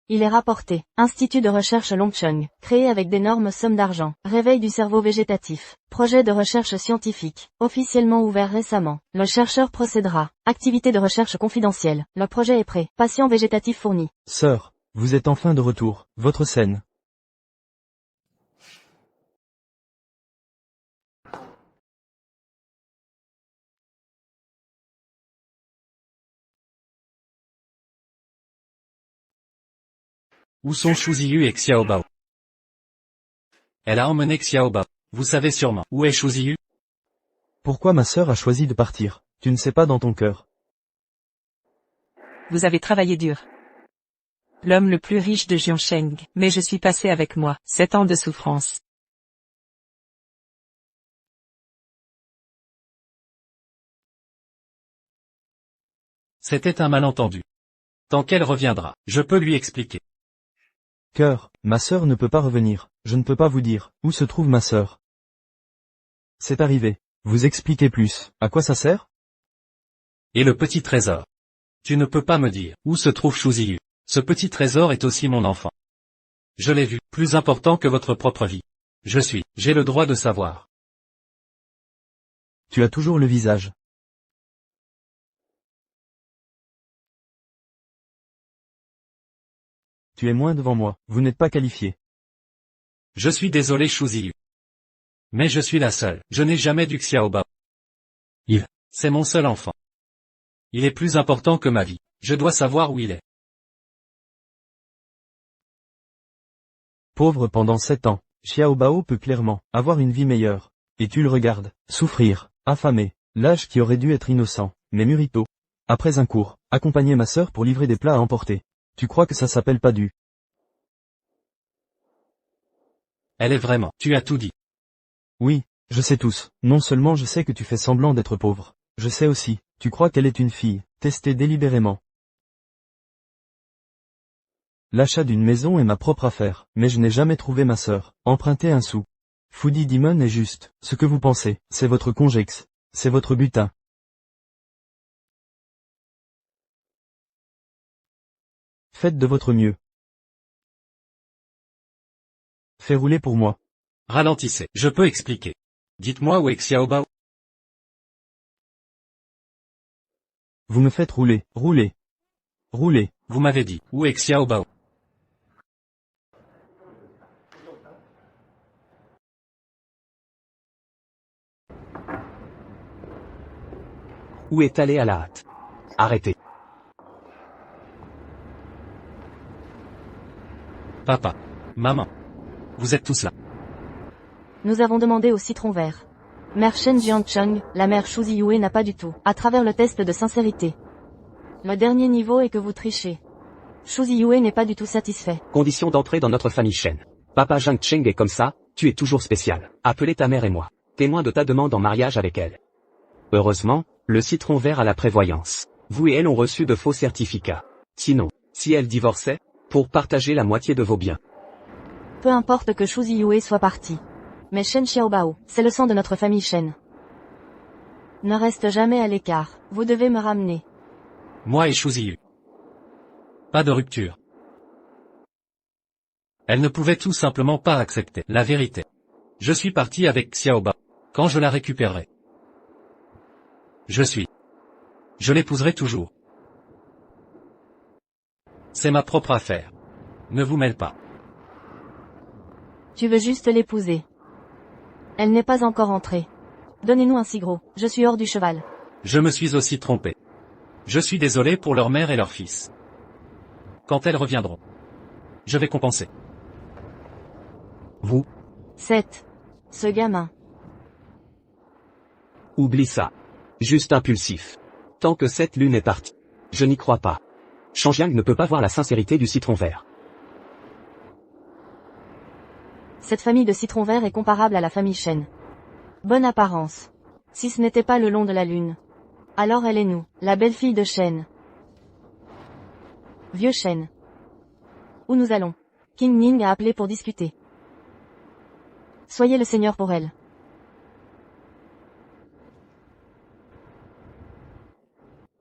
Il est rapporté. Institut de recherche Longcheng, créé avec d'énormes sommes d'argent. Réveil du cerveau végétatif. Projet de recherche scientifique, officiellement ouvert récemment. Le chercheur procédera. Activité de recherche confidentielle. Le projet est prêt. Patient végétatif fourni. Sœur, vous êtes enfin de retour. Votre scène. Où sont Shuziyu et Xiaobao? Elle a emmené Xiaobao. Vous savez sûrement. Où est Shuziyu? Pourquoi ma sœur a choisi de partir? Tu ne sais pas dans ton cœur. Vous avez travaillé dur. L'homme le plus riche de Jiansheng, mais je suis passé avec moi, 7 ans de souffrance. C'était un malentendu. Tant qu'elle reviendra, je peux lui expliquer. Cœur, ma sœur ne peut pas revenir, je ne peux pas vous dire, où se trouve ma sœur. C'est arrivé. Vous expliquez plus, à quoi ça sert? Et le petit trésor? Tu ne peux pas me dire, où se trouve Shuziyu. Ce petit trésor est aussi mon enfant. Je l'ai vu, plus important que votre propre vie. J'ai le droit de savoir. Tu as toujours le visage. Tu es moins devant moi, vous n'êtes pas qualifié. Je suis désolé Shuziyu. Mais je suis la seule, je n'ai jamais du Xiaobao. C'est mon seul enfant. Il est plus important que ma vie, je dois savoir où il est. Pauvre pendant 7 ans, Xiaobao peut clairement avoir une vie meilleure. Et tu le regardes, souffrir, affamé, l'âge qui aurait dû être innocent, mais mûrit tôt. Après un cours, accompagner ma sœur pour livrer des plats à emporter. Tu crois que ça s'appelle pas du? Elle est vraiment, tu as tout dit. Oui, je sais tous, non seulement je sais que tu fais semblant d'être pauvre, je sais aussi, tu crois qu'elle est une fille, testée délibérément. L'achat d'une maison est ma propre affaire, mais je n'ai jamais trouvé ma sœur, emprunté un sou. Foodie Demon est juste, ce que vous pensez, c'est votre congex, c'est votre butin. Faites de votre mieux. Fais rouler pour moi. Ralentissez, je peux expliquer. Dites-moi où est Xiaobao? Vous me faites rouler, rouler. Rouler. Vous m'avez dit, où est Xiaobao? Où est allé à la hâte? Arrêtez. Papa. Maman. Vous êtes tous là. Nous avons demandé au citron vert. Mère Shen Jiancheng, la mère Shuziyu n'a pas du tout, à travers le test de sincérité. Le dernier niveau est que vous trichez. Shuziyu n'est pas du tout satisfait. Condition d'entrée dans notre famille Shen. Papa Zhang Cheng est comme ça, tu es toujours spécial. Appelez ta mère et moi. Témoin de ta demande en mariage avec elle. Heureusement, le citron vert a la prévoyance. Vous et elle ont reçu de faux certificats. Sinon, si elle divorçait, pour partager la moitié de vos biens. Peu importe que Shuziyu soit parti. Mais Shen Xiaobao, c'est le sang de notre famille Shen. Ne reste jamais à l'écart, vous devez me ramener. Moi et Shuziyu. Pas de rupture. Elle ne pouvait tout simplement pas accepter la vérité. Je suis parti avec Xiaobao. Quand je la récupérerai. Je l'épouserai toujours. C'est ma propre affaire. Ne vous mêle pas. Tu veux juste l'épouser. Elle n'est pas encore entrée. Donnez-nous un cigro, je suis hors du cheval. Je me suis aussi trompé. Je suis désolé pour leur mère et leur fils. Quand elles reviendront, je vais compenser. Vous, 7. Ce gamin. oublie ça. Juste impulsif. Tant que cette lune est partie. Je n'y crois pas. Shangjiang ne peut pas voir la sincérité du citron vert. Cette famille de citron vert est comparable à la famille Shen. Bonne apparence. Si ce n'était pas le long de la lune. Alors elle est nous, la belle-fille de Shen. Vieux Shen. Où nous allons? King Ning a appelé pour discuter. Soyez le seigneur pour elle.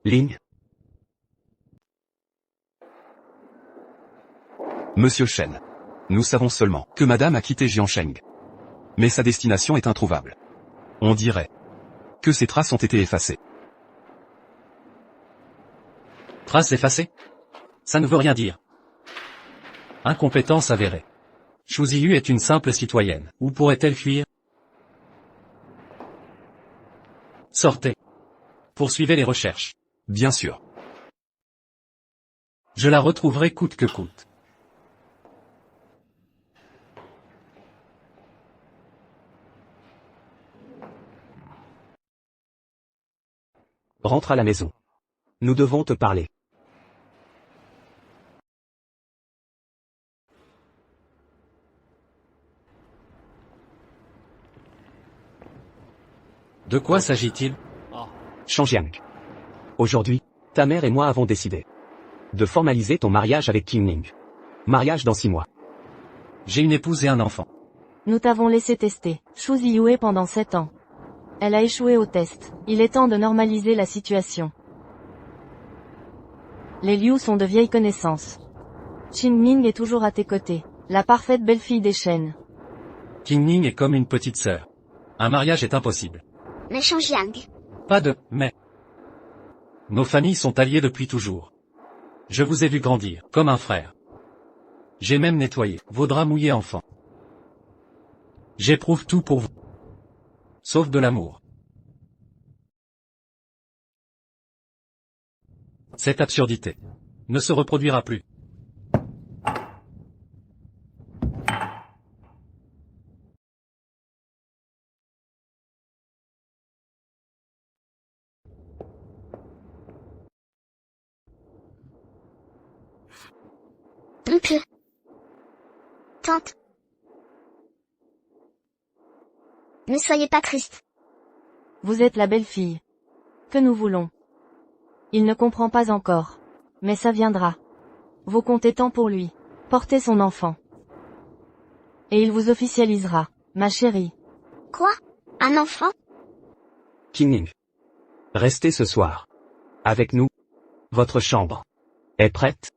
Ling. Monsieur Shen. Nous savons seulement que madame a quitté Jiansheng. Mais sa destination est introuvable. On dirait que ses traces ont été effacées. Traces effacées? Ça ne veut rien dire. Incompétence avérée. Shuziyu est une simple citoyenne. Où pourrait-elle fuir? Sortez. Poursuivez les recherches. Bien sûr. Je la retrouverai coûte que coûte. rentre à la maison. Nous devons te parler. De quoi s'agit-il? Changjiang. Aujourd'hui, ta mère et moi avons décidé de formaliser ton mariage avec Qingning. Mariage dans 6 mois. J'ai une épouse et un enfant. Nous t'avons laissé tester Shu Ziyue pendant 7 ans. Elle a échoué au test. Il est temps de normaliser la situation. Les Liu sont de vieilles connaissances. Qingning est toujours à tes côtés. La parfaite belle-fille des Shen. Qingning est comme une petite sœur. Un mariage est impossible. Mais Changjiang, Pas de « mais ». Nos familles sont alliées depuis toujours. Je vous ai vu grandir, comme un frère. J'ai même nettoyé vos draps mouillés enfants. J'éprouve tout pour vous. Sauf de l'amour. Cette absurdité ne se reproduira plus. oncle, tante. Ne soyez pas triste. Vous êtes la belle-fille que nous voulons. Il ne comprend pas encore. Mais ça viendra. Vos comptes étant pour lui. Portez son enfant. Et il vous officialisera, ma chérie. Quoi? Un enfant? Qingning. Restez ce soir. Avec nous. Votre chambre est prête?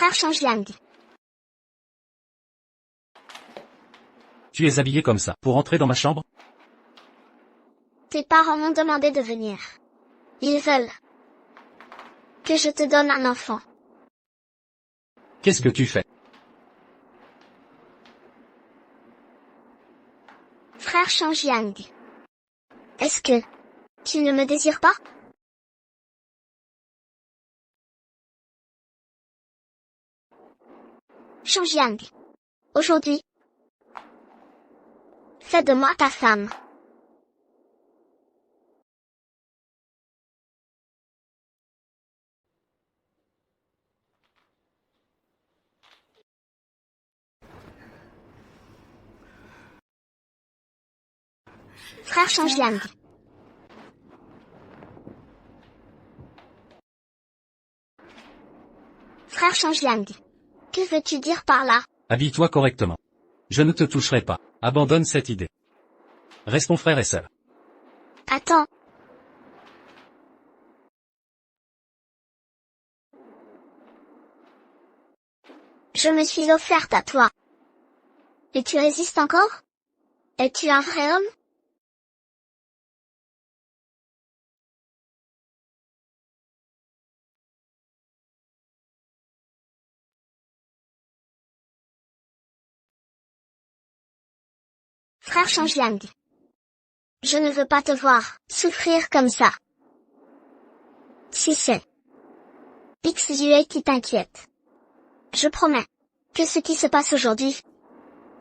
Frère Changjiang, Tu es habillé comme ça, pour entrer dans ma chambre? tes parents m'ont demandé de venir. Ils veulent que je te donne un enfant. Qu'est-ce que tu fais? Frère Changjiang, est-ce que tu ne me désires pas? Changjiang, aujourd'hui, fais de moi ta femme. Frère Changjiang, frère Changjiang, que veux-tu dire par là? Habille-toi correctement. Je ne te toucherai pas. Abandonne cette idée. Restons frères et sœurs. Attends. Je me suis offerte à toi. Et tu résistes encore? Es-tu un vrai homme? Frère Changjiang, je ne veux pas te voir souffrir comme ça. Si c'est Xue qui t'inquiète, je promets que ce qui se passe aujourd'hui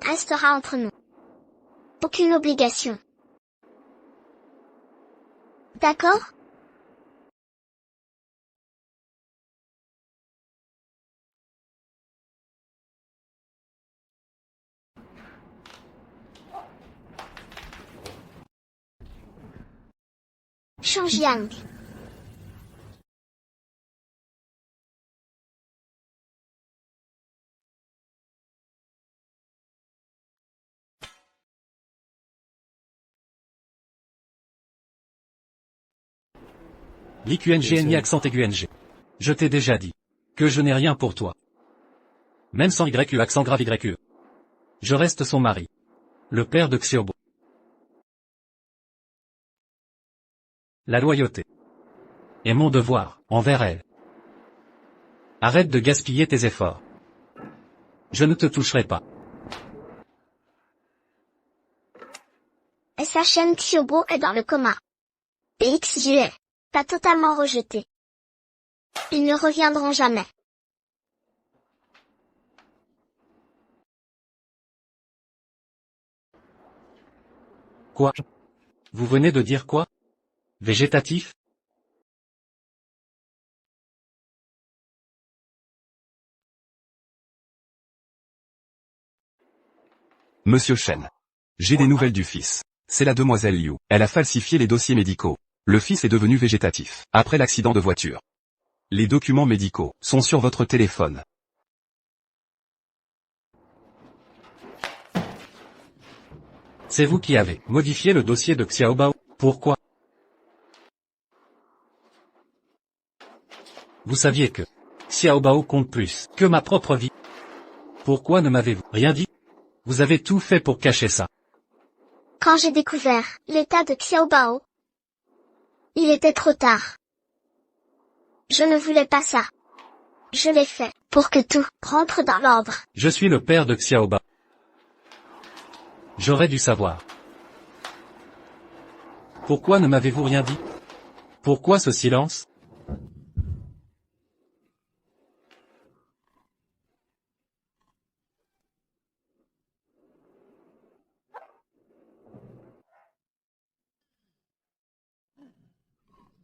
restera entre nous. Aucune obligation. D'accord? Changjiang. L'IQNGNI accent aigu NG. Je t'ai déjà dit que je n'ai rien pour toi. Même sans YU accent grave YU. Je reste son mari. Le père de Xiaobo. La loyauté est mon devoir envers elle. Arrête de gaspiller tes efforts. Je ne te toucherai pas. Est-ce sa chaîne Xiaobo est dans le coma. Et XYue pas totalement rejeté. Ils ne reviendront jamais. Quoi? Vous venez de dire quoi? Végétatif? Monsieur Chen. J'ai des nouvelles du fils. C'est la demoiselle Liu. Elle a falsifié les dossiers médicaux. Le fils est devenu végétatif, après l'accident de voiture. Les documents médicaux sont sur votre téléphone. C'est vous qui avez modifié le dossier de Xiaobao. Pourquoi? Vous saviez que Xiaobao compte plus que ma propre vie. Pourquoi ne m'avez-vous rien dit? Vous avez tout fait pour cacher ça. Quand j'ai découvert l'état de Xiaobao, il était trop tard. Je ne voulais pas ça. Je l'ai fait pour que tout rentre dans l'ordre. Je suis le père de Xiaobao. J'aurais dû savoir. Pourquoi ne m'avez-vous rien dit? Pourquoi ce silence?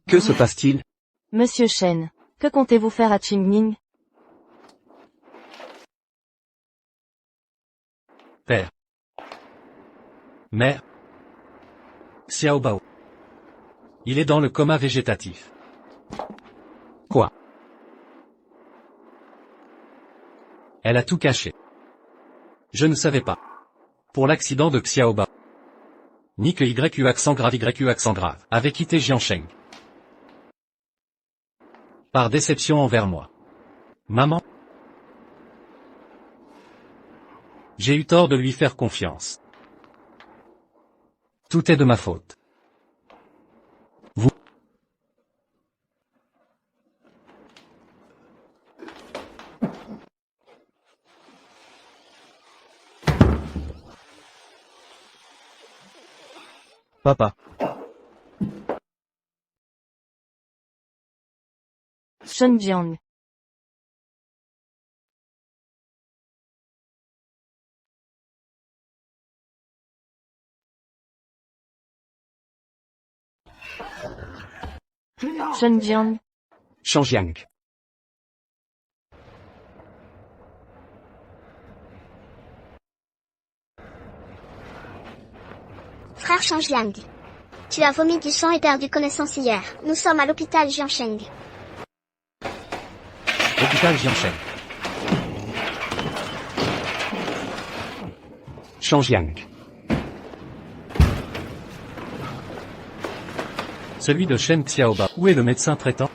Que se passe-t-il? Monsieur Chen, que comptez-vous faire à Qingning? Père. Mère. Xiaobao. Il est dans le coma végétatif. Quoi? Elle a tout caché. Je ne savais pas. Pour l'accident de Xiaobao. Ni que YU accent grave avait quitté Jiansheng. Par déception envers moi. Maman. J'ai eu tort de lui faire confiance. Tout est de ma faute. Vous. Papa. Shenjiang. Shenjiang. Shanjiang. Frère Shanjiang. Tu as vomi du sang et perdu connaissance hier. Nous sommes à l'hôpital Jiansheng. Hôpital Jiansheng. Shanjiang. Celui de Shen Xiaobao. Où est le médecin traitant?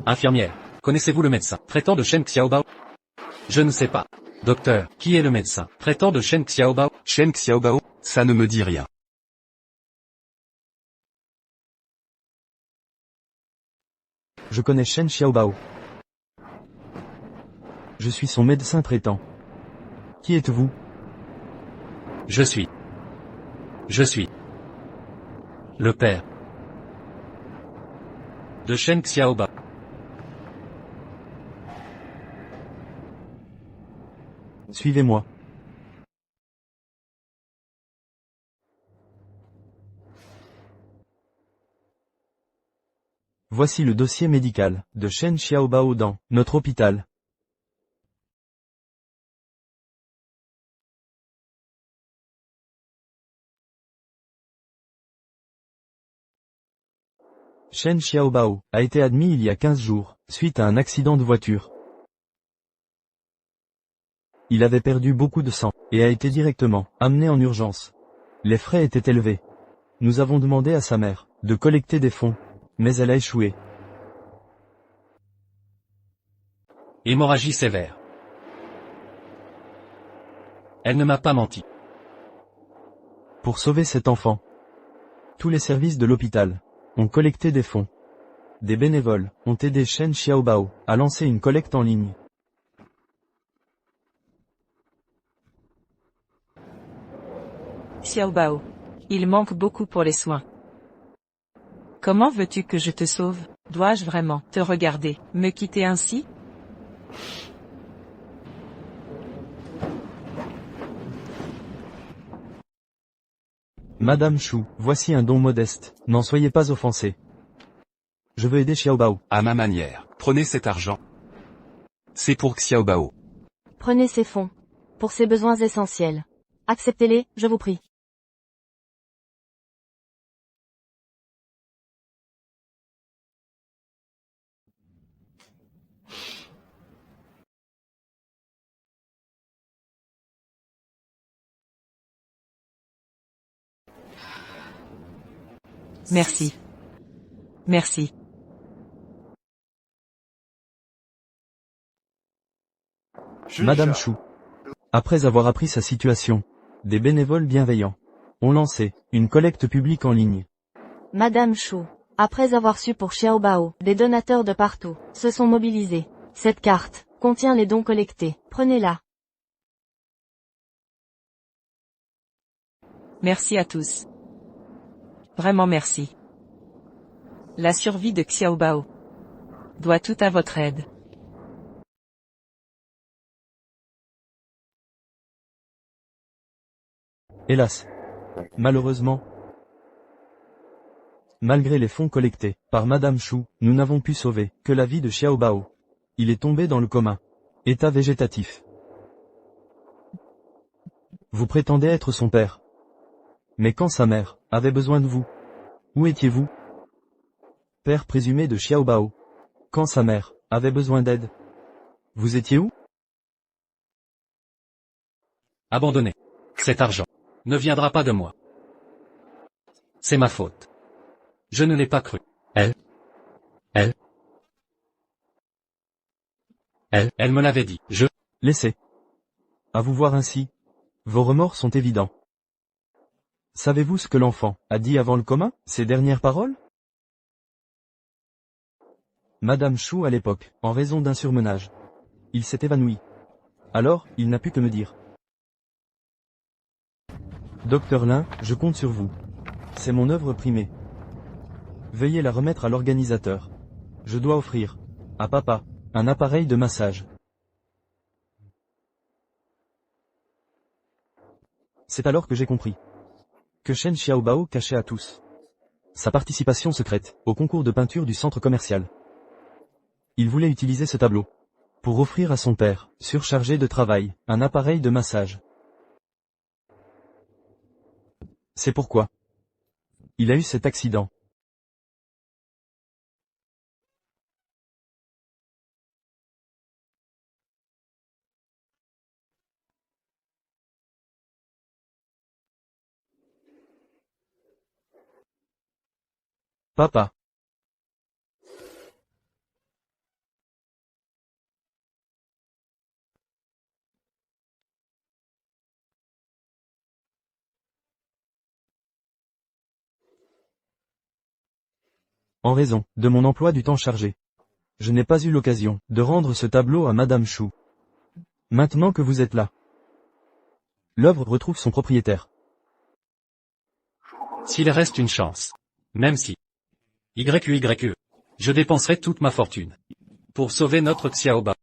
Infirmière. Connaissez-vous le médecin traitant de Shen Xiaobao? Je ne sais pas. Docteur, qui est le médecin traitant de Shen Xiaobao? Shen Xiaobao, ça ne me dit rien. Je connais Shen Xiaobao. Je suis son médecin traitant. Qui êtes-vous? Je suis le père de Shen Xiaobao. Suivez-moi. Voici le dossier médical de Shen Xiaobao dans notre hôpital. Shen Xiaobao a été admis il y a 15 jours, suite à un accident de voiture. Il avait perdu beaucoup de sang, et a été directement amené en urgence. Les frais étaient élevés. Nous avons demandé à sa mère de collecter des fonds, mais elle a échoué. Hémorragie sévère. Elle ne m'a pas menti. Pour sauver cet enfant, tous les services de l'hôpital ont collecté des fonds. Des bénévoles ont aidé Shen Xiaobao à lancer une collecte en ligne. Xiaobao. Il manque beaucoup pour les soins. Comment veux-tu que je te sauve? Dois-je vraiment te regarder, me quitter ainsi? Madame Chou, voici un don modeste, n'en soyez pas offensée. Je veux aider Xiaobao. À ma manière. Prenez cet argent. C'est pour Xiaobao. Prenez ces fonds. Pour ses besoins essentiels. Acceptez-les, je vous prie. Merci. Merci. Madame Chou. Après avoir appris sa situation, des bénévoles bienveillants ont lancé une collecte publique en ligne. Madame Chou. Après avoir su pour Xiaobao, des donateurs de partout se sont mobilisés. Cette carte contient les dons collectés. Prenez-la. Merci à tous. Vraiment merci. La survie de Xiaobao doit tout à votre aide. Hélas. Malheureusement, malgré les fonds collectés par Madame Chou, nous n'avons pu sauver que la vie de Xiaobao. Il est tombé dans le coma. État végétatif. Vous prétendez être son père. Mais quand sa mère avait besoin de vous, où étiez-vous? Père présumé de Xiaobao. Quand sa mère avait besoin d'aide, vous étiez où? Abandonnez. Cet argent ne viendra pas de moi. C'est ma faute. Je ne l'ai pas cru. Elle me l'avait dit. Laissez. À vous voir ainsi, vos remords sont évidents. Savez-vous ce que l'enfant a dit avant le coma, ses dernières paroles? Madame Chou à l'époque, en raison d'un surmenage. Il s'est évanoui. Alors, il n'a pu que me dire. Docteur Lin, je compte sur vous. C'est mon œuvre primée. Veuillez la remettre à l'organisateur. Je dois offrir à papa un appareil de massage. C'est alors que j'ai compris que Shen Xiaobao cachait à tous sa participation secrète au concours de peinture du centre commercial. Il voulait utiliser ce tableau pour offrir à son père, surchargé de travail, un appareil de massage. C'est pourquoi il a eu cet accident. Papa. En raison de mon emploi du temps chargé, je n'ai pas eu l'occasion de rendre ce tableau à Madame Chou. Maintenant que vous êtes là, l'œuvre retrouve son propriétaire. S'il reste une chance. Même si YQYE. Je dépenserai toute ma fortune pour sauver notre Xiaobao.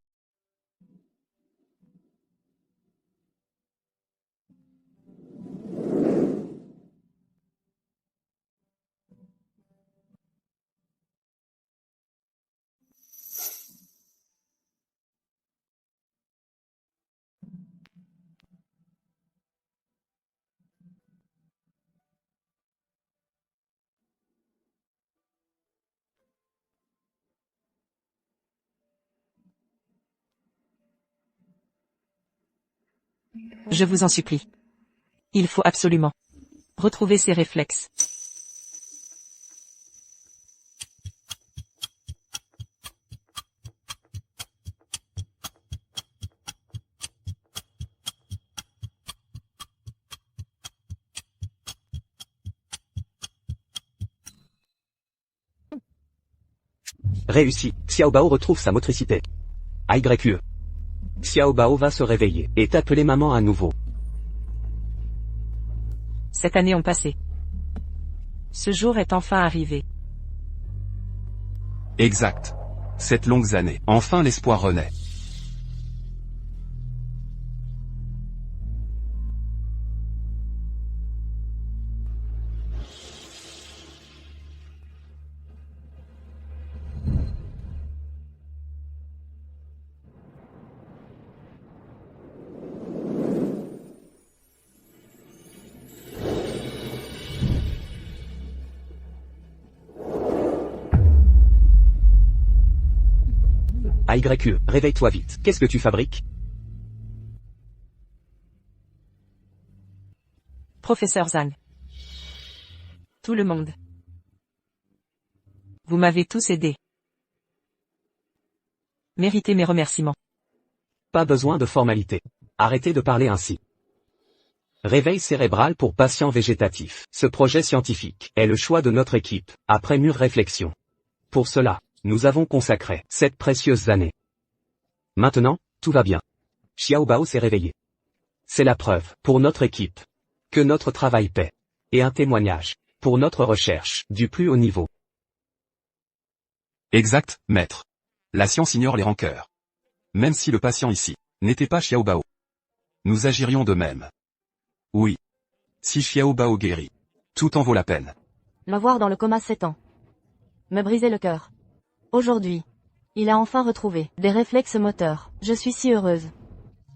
Je vous en supplie. Il faut absolument retrouver ses réflexes. Réussi, Xiaobao retrouve sa motricité. YQE. Xiaobao va se réveiller et t'appeler maman à nouveau. 7 années ont passé. Ce jour est enfin arrivé. Exact. Cette longues années, enfin l'espoir renaît. AYE, réveille-toi vite. Qu'est-ce que tu fabriques? Professeur Zhang. Tout le monde. Vous m'avez tous aidé. Méritez mes remerciements. Pas besoin de formalité. Arrêtez de parler ainsi. Réveil cérébral pour patients végétatifs. Ce projet scientifique est le choix de notre équipe, après mûre réflexion. Pour cela, nous avons consacré 7 précieuses années. Maintenant, tout va bien. Xiaobao s'est réveillé. C'est la preuve, pour notre équipe, que notre travail paie. Et un témoignage, pour notre recherche, du plus haut niveau. Exact, maître. La science ignore les rancœurs. Même si le patient ici n'était pas Xiaobao, nous agirions de même. Oui. Si Xiaobao guérit, tout en vaut la peine. Le voir dans le coma 7 ans. Me briser le cœur. Aujourd'hui, il a enfin retrouvé des réflexes moteurs. Je suis si heureuse.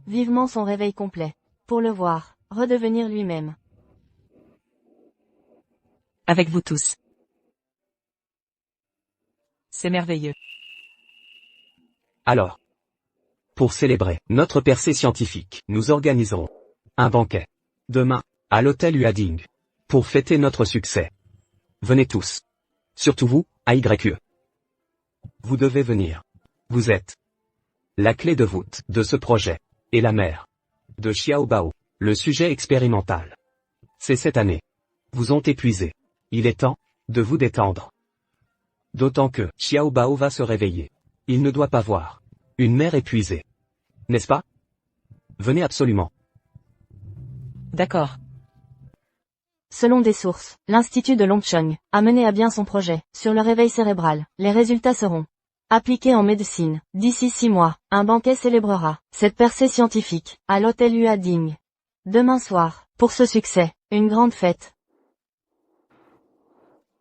Vivement son réveil complet. Pour le voir, redevenir lui-même. Avec vous tous. C'est merveilleux. Alors, pour célébrer notre percée scientifique, nous organiserons un banquet. Demain, à l'hôtel Uading. Pour fêter notre succès. Venez tous. Surtout vous, AYE. Vous devez venir. Vous êtes la clé de voûte de ce projet. Et la mère de Xiaobao, le sujet expérimental. Ces 7 années vous ont épuisé. Il est temps de vous détendre. D'autant que Xiaobao va se réveiller. Il ne doit pas voir une mère épuisée. N'est-ce pas? Venez absolument. D'accord. Selon des sources, l'Institut de Longcheng a mené à bien son projet sur le réveil cérébral. Les résultats seront appliqués en médecine. D'ici 6 mois, un banquet célébrera cette percée scientifique à l'hôtel Uading. Demain soir, pour ce succès, une grande fête.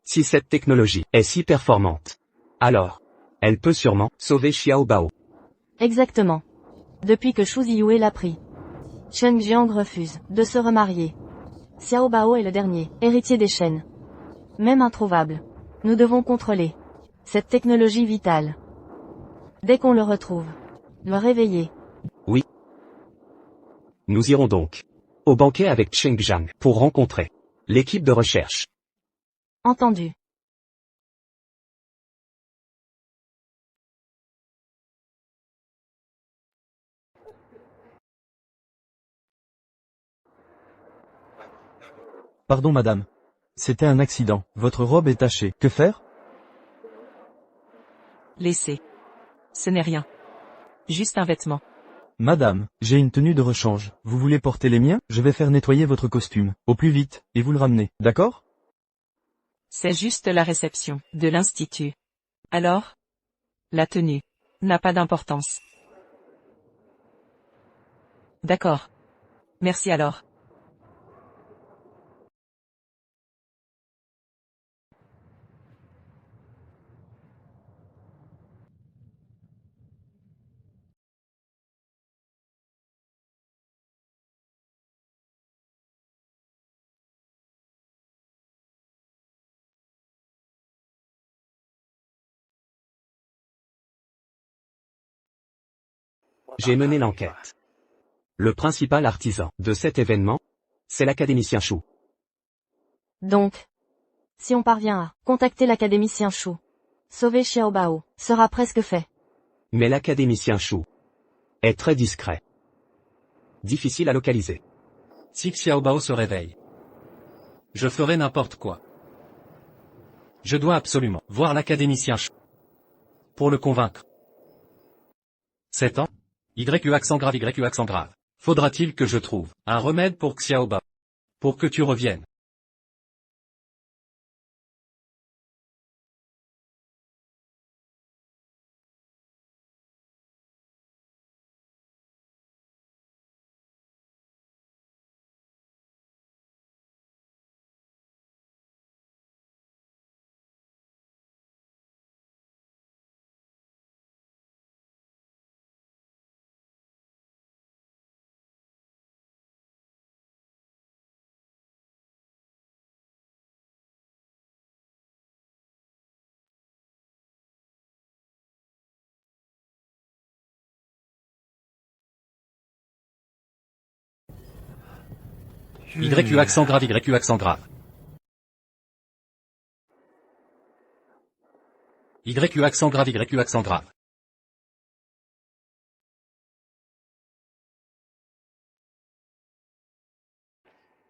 Si cette technologie est si performante, alors, elle peut sûrement sauver Xiaobao. Exactement. Depuis que Xu Ziyue l'a pris, Chen Jiang refuse de se remarier. Xiaobao est le dernier héritier des Shen. Même introuvable. Nous devons contrôler cette technologie vitale. Dès qu'on le retrouve, le réveiller. Oui. Nous irons donc au banquet avec Cheng Jiang pour rencontrer l'équipe de recherche. Entendu. Pardon madame. C'était un accident. Votre robe est tachée. Que faire? Laissez. Ce n'est rien. Juste un vêtement. Madame, j'ai une tenue de rechange. Vous voulez porter les miens? Je vais faire nettoyer votre costume. Au plus vite, et vous le ramenez. D'accord? C'est juste la réception de l'Institut. Alors? La tenue n'a pas d'importance. D'accord. Merci alors. J'ai mené l'enquête. Le principal artisan de cet événement, c'est l'académicien Chou. Donc, si on parvient à contacter l'académicien Shu, sauver Xiaobao, sera presque fait. Mais l'académicien Chou est très discret. Difficile à localiser. Si Xiaobao se réveille, je ferai n'importe quoi. Je dois absolument voir l'académicien Shu pour le convaincre. 7 ans? YU accent grave. Faudra-t-il que je trouve un remède pour Xiaobao? Pour que tu reviennes. YU accent grave YU accent grave. YU accent grave YU accent grave.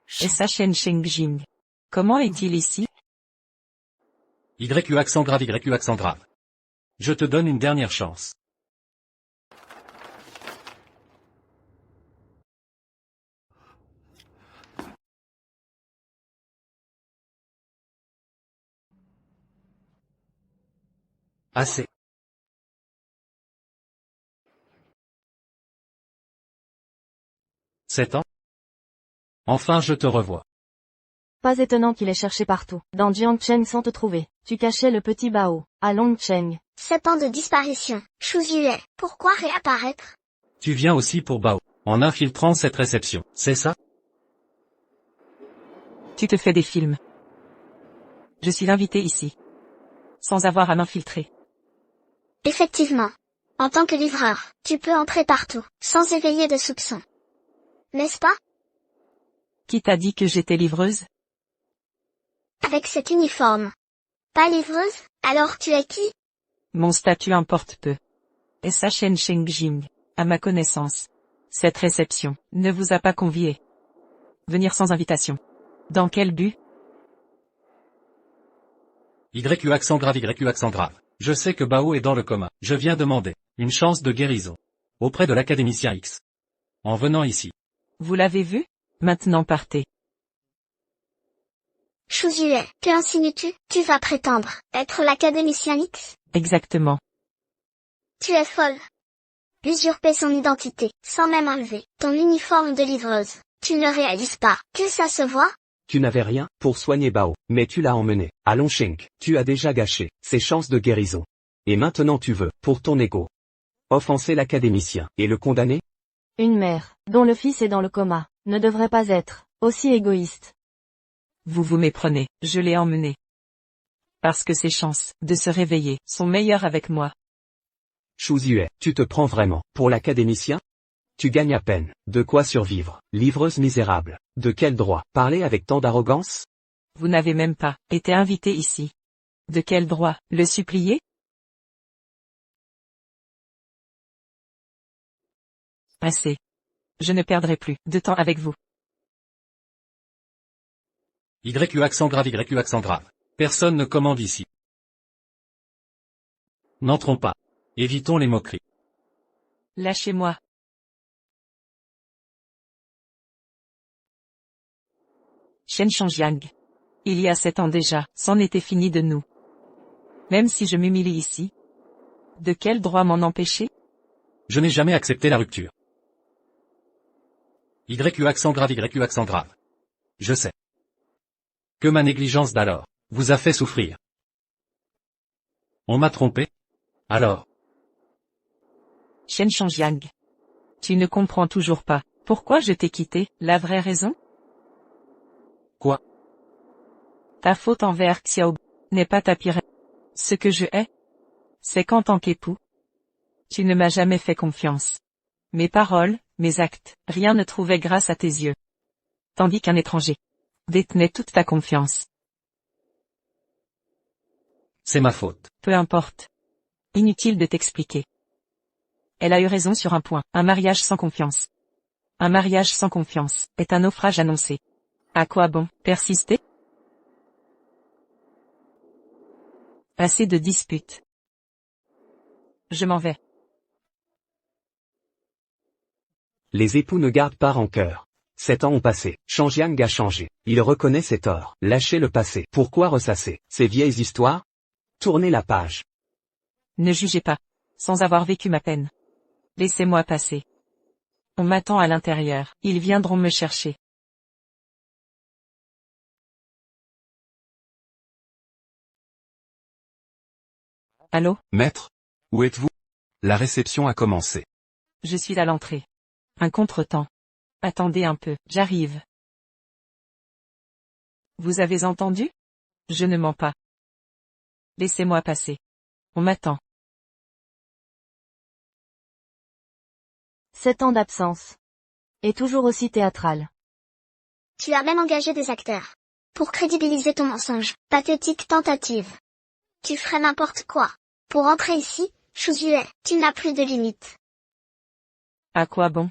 SHN Shengjing. Comment est-il ici? YU accent grave YU accent grave. Je te donne une dernière chance. Assez. C'est ans? Enfin je te revois. Pas étonnant qu'il ait cherché partout, dans Jiangcheng sans te trouver. Tu cachais le petit Bao, à Longcheng. 7 ans de disparition. Shu Yue, pourquoi réapparaître? Tu viens aussi pour Bao, en infiltrant cette réception, c'est ça? Tu te fais des films. Je suis l'invité ici. Sans avoir à m'infiltrer. Effectivement. En tant que livreur, tu peux entrer partout, sans éveiller de soupçons. N'est-ce pas? Qui t'a dit que j'étais livreuse? Avec cet uniforme. Pas livreuse? Alors tu es qui? Mon statut importe peu. SHN Shengjing. À ma connaissance. Cette réception ne vous a pas convié. Venir sans invitation. Dans quel but? YU accent grave YU accent grave. Je sais que Bao est dans le coma. Je viens demander une chance de guérison. Auprès de l'académicien X. En venant ici. Vous l'avez vu? Maintenant partez. Shu Yue, que insinues-tu? Tu vas prétendre être l'académicien X? Exactement. Tu es folle. Usurper son identité, sans même enlever ton uniforme de livreuse. Tu ne réalises pas que ça se voit? Tu n'avais rien pour soigner Bao, mais tu l'as emmené à Longcheng. Tu as déjà gâché ses chances de guérison. Et maintenant tu veux, pour ton ego, offenser l'académicien et le condamner? Une mère, dont le fils est dans le coma, ne devrait pas être aussi égoïste. Vous vous méprenez, je l'ai emmené. Parce que ses chances de se réveiller sont meilleures avec moi. Shu Yue, tu te prends vraiment pour l'académicien? Tu gagnes à peine, de quoi survivre, livreuse misérable. De quel droit parler avec tant d'arrogance? Vous n'avez même pas été invité ici. De quel droit le supplier? Assez. Je ne perdrai plus de temps avec vous. YU accent grave YU accent grave. Personne ne commande ici. N'entrons pas. Évitons les moqueries. Lâchez-moi. Shen Shanjiang. Il y a 7 ans déjà, c'en était fini de nous. Même si je m'humilie ici. De quel droit m'en empêcher? Je n'ai jamais accepté la rupture. YU accent grave YU accent grave. Je sais. Que ma négligence d'alors vous a fait souffrir. On m'a trompé? Alors? Shen Shanjiang. Tu ne comprends toujours pas. Pourquoi je t'ai quitté, la vraie raison? Quoi? Ta faute envers Xiao n'est pas ta pire. Ce que je hais, c'est qu'en tant qu'époux, tu ne m'as jamais fait confiance. Mes paroles, mes actes, rien ne trouvait grâce à tes yeux. Tandis qu'un étranger détenait toute ta confiance. C'est ma faute. Peu importe. Inutile de t'expliquer. Elle a eu raison sur un point. Un mariage sans confiance. Un mariage sans confiance est un naufrage annoncé. À quoi bon persister? Assez de disputes. Je m'en vais. Les époux ne gardent pas rancœur. 7 ans ont passé. Shanjiang a changé. Il reconnaît ses torts. Lâchez le passé. Pourquoi ressasser ces vieilles histoires? Tournez la page. Ne jugez pas. Sans avoir vécu ma peine. Laissez-moi passer. On m'attend à l'intérieur. Ils viendront me chercher. Allô? Maître? Où êtes-vous? La réception a commencé. Je suis à l'entrée. Un contretemps. Attendez un peu, j'arrive. Vous avez entendu? Je ne mens pas. Laissez-moi passer. On m'attend. 7 ans d'absence. Et toujours aussi théâtral. Tu as même engagé des acteurs. Pour crédibiliser ton mensonge. Pathétique tentative. Tu ferais n'importe quoi. Pour entrer ici, Shuzue, tu n'as plus de limites. À quoi bon?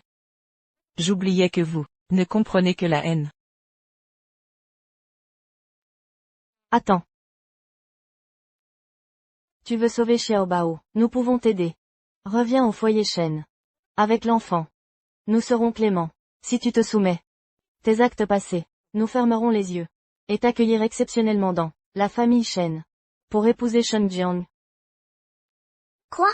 J'oubliais que vous ne comprenez que la haine. Attends. Tu veux sauver Xiaobao, nous pouvons t'aider. Reviens au foyer Shen. Avec l'enfant. Nous serons cléments. Si tu te soumets. Tes actes passés, nous fermerons les yeux. Et t'accueillir exceptionnellement dans la famille Shen. Pour épouser Shen Jiang. Quoi?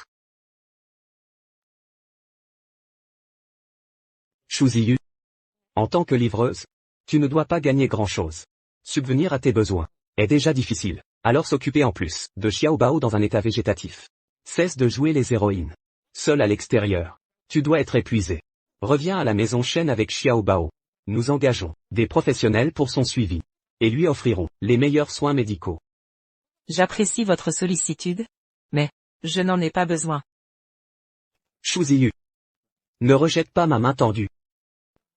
Shuziyu. En tant que livreuse, tu ne dois pas gagner grand-chose. Subvenir à tes besoins est déjà difficile. Alors s'occuper en plus de Xiaobao dans un état végétatif. Cesse de jouer les héroïnes. Seul à l'extérieur. Tu dois être épuisé. Reviens à la maison Shen avec Xiaobao. Nous engageons des professionnels pour son suivi. Et lui offrirons les meilleurs soins médicaux. J'apprécie votre sollicitude, mais je n'en ai pas besoin. Shuziyu. Ne rejette pas ma main tendue.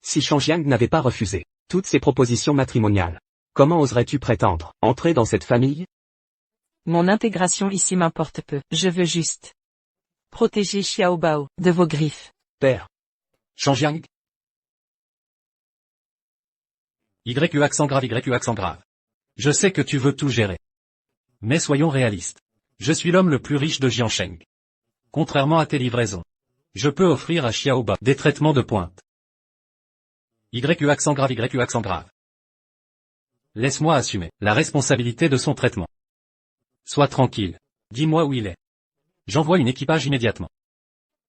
Si Shangjiang n'avait pas refusé toutes ses propositions matrimoniales, comment oserais-tu prétendre entrer dans cette famille? Mon intégration ici m'importe peu. Je veux juste protéger Xiaobao de vos griffes. Père. Shangjiang. YU accent grave, YU accent grave. Je sais que tu veux tout gérer. Mais soyons réalistes. Je suis l'homme le plus riche de Jiansheng. Contrairement à tes livraisons. Je peux offrir à Xiaobao des traitements de pointe. YU accent grave, YU accent grave. Laisse-moi assumer la responsabilité de son traitement. Sois tranquille. Dis-moi où il est. J'envoie une équipage immédiatement.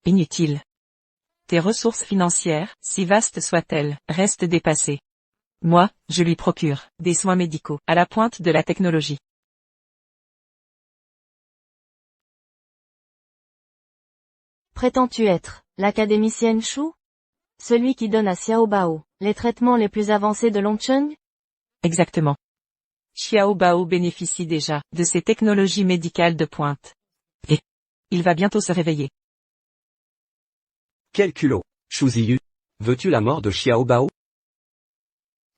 Inutile. Tes ressources financières, si vastes soient-elles, restent dépassées. Moi, je lui procure des soins médicaux à la pointe de la technologie. Prétends-tu être l'académicienne Shu? Celui qui donne à Xiaobao les traitements les plus avancés de Longcheng? Exactement. Xiaobao bénéficie déjà de ces technologies médicales de pointe. Et il va bientôt se réveiller. Quel culot, Shuziyu. Veux-tu la mort de Xiaobao?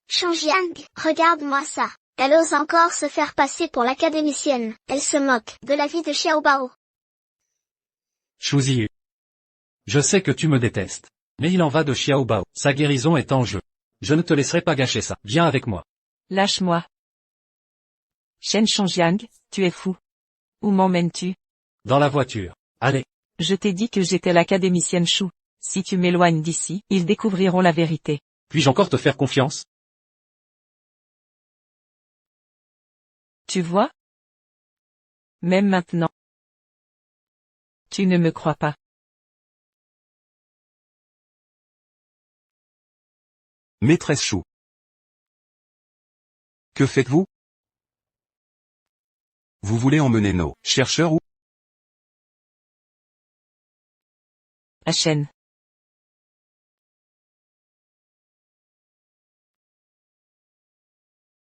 Shangjiang, regarde-moi ça. Elle ose encore se faire passer pour l'académicienne. Elle se moque de la vie de Xiaobao. Shuziyu. Je sais que tu me détestes. Mais il en va de Xiaobao. Sa guérison est en jeu. Je ne te laisserai pas gâcher ça. Viens avec moi. Lâche-moi. Shen Shangjiang, tu es fou. Où m'emmènes-tu? Dans la voiture. Allez. Je t'ai dit que j'étais l'académicienne Shu. Si tu m'éloignes d'ici, ils découvriront la vérité. Puis-je encore te faire confiance? Tu vois? Même maintenant. Tu ne me crois pas. Maîtresse Chou. Que faites-vous? Vous voulez emmener nos chercheurs où? À Shen.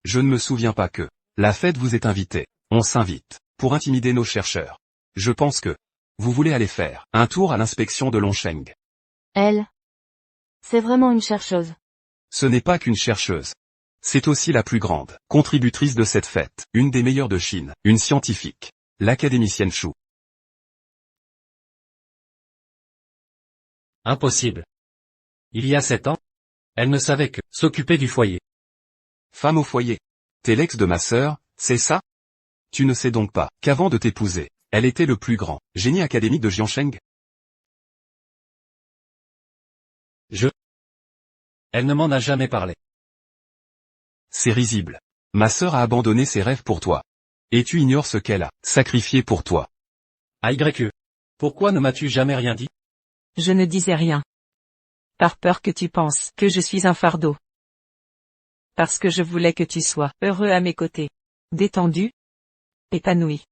Je ne me souviens pas que la fête vous est invitée. On s'invite pour intimider nos chercheurs. Je pense que vous voulez aller faire un tour à l'inspection de Longcheng. Elle. C'est vraiment une chercheuse. Ce n'est pas qu'une chercheuse. C'est aussi la plus grande contributrice de cette fête, une des meilleures de Chine, une scientifique, l'académicienne Chou. Impossible. Il y a 7 ans, elle ne savait que s'occuper du foyer. Femme au foyer. T'es l'ex de ma sœur, c'est ça? Tu ne sais donc pas qu'avant de t'épouser, elle était le plus grand génie académique de Jiansheng? Elle ne m'en a jamais parlé. C'est risible. Ma sœur a abandonné ses rêves pour toi. Et tu ignores ce qu'elle a sacrifié pour toi. AYE. Pourquoi ne m'as-tu jamais rien dit? Je ne disais rien. Par peur que tu penses que je suis un fardeau. Parce que je voulais que tu sois heureux à mes côtés. Détendu. Épanoui.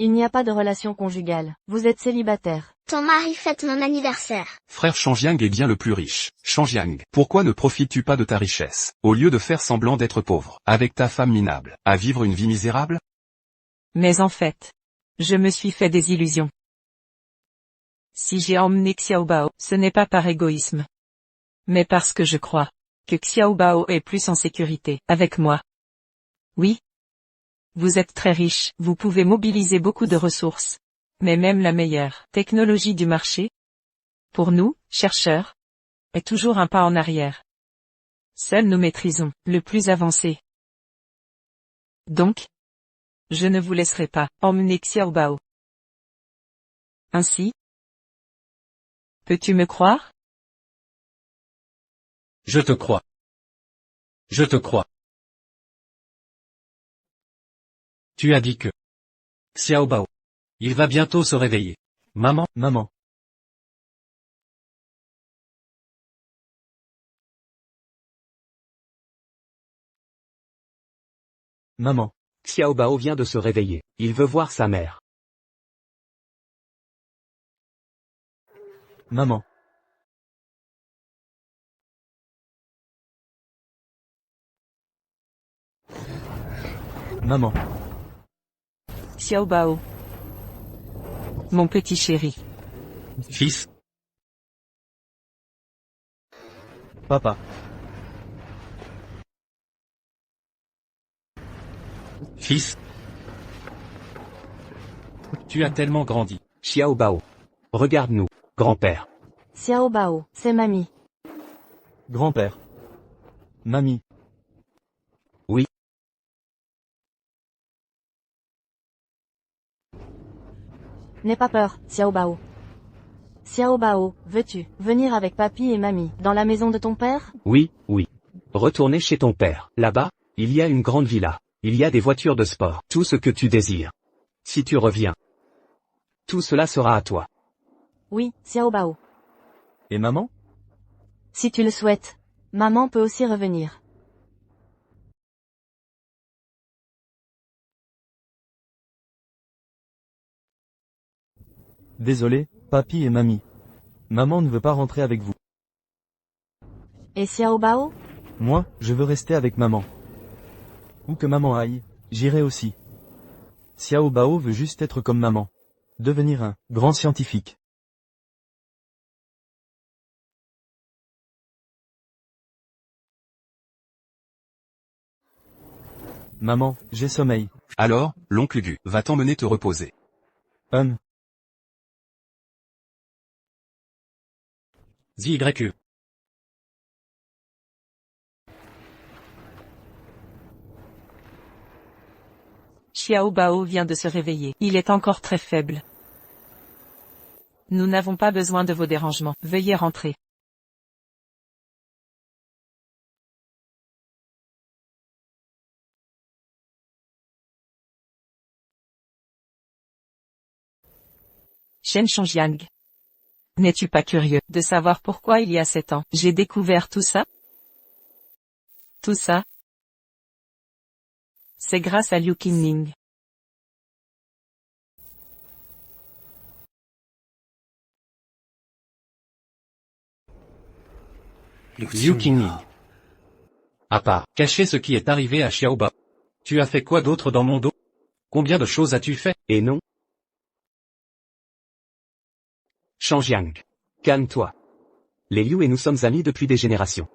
Il n'y a pas de relation conjugale. Vous êtes célibataire. Ton mari fête mon anniversaire. Frère Shangjiang est bien le plus riche. Shangjiang, pourquoi ne profites-tu pas de ta richesse, au lieu de faire semblant d'être pauvre, avec ta femme minable, à vivre une vie misérable? Mais en fait, je me suis fait des illusions. Si j'ai emmené Xiaobao, ce n'est pas par égoïsme. Mais parce que je crois que Xiao Bao est plus en sécurité avec moi. Oui. Vous êtes très riche, vous pouvez mobiliser beaucoup de ressources. Mais même la meilleure technologie du marché, pour nous, chercheurs, est toujours un pas en arrière. Seuls nous maîtrisons le plus avancé. Donc, je ne vous laisserai pas emmener Xiao Bao. Ainsi, peux-tu me croire? Je te crois. Je te crois. Tu as dit que Xiao Bao. Il va bientôt se réveiller. Maman, Maman. Maman. Xiao Bao vient de se réveiller. Il veut voir sa mère. Maman. Maman. Xiao Bao. Mon petit chéri. fils, Papa. fils. Tu as tellement grandi. Xiao Bao. Regarde-nous, grand-père. Xiao Bao, c'est mamie. Grand-père. Mamie. Oui. N'aie pas peur, Xiao Bao. Xiao Bao, veux-tu venir avec papy et mamie dans la maison de ton père? Oui, oui. Retourner chez ton père. Là-bas, il y a une grande villa. Il y a des voitures de sport. Tout ce que tu désires. Si tu reviens, tout cela sera à toi. Oui, Xiao Bao. Et maman? Si tu le souhaites. Maman peut aussi revenir. Désolé, papy et mamie. Maman ne veut pas rentrer avec vous. Et Xiao Bao? Moi, je veux rester avec maman. Où que maman aille, j'irai aussi. Xiao Bao veut juste être comme maman. Devenir un grand scientifique. Maman, j'ai sommeil. Alors, l'oncle Gu va t'emmener te reposer. ZYU. Xiao Bao vient de se réveiller. Il est encore très faible. Nous n'avons pas besoin de vos dérangements. Veuillez rentrer. Shen Chongjiang. N'es-tu pas curieux de savoir pourquoi il y a 7 ans, j'ai découvert tout ça? Tout ça, c'est grâce à Liu Qingming. Liu Qingming. À part cacher ce qui est arrivé à Xiao Bao. Tu as fait quoi d'autre dans mon dos? Combien de choses as-tu fait? Et non? Changjiang. Calme-toi. Les Liu et nous sommes amis depuis des générations.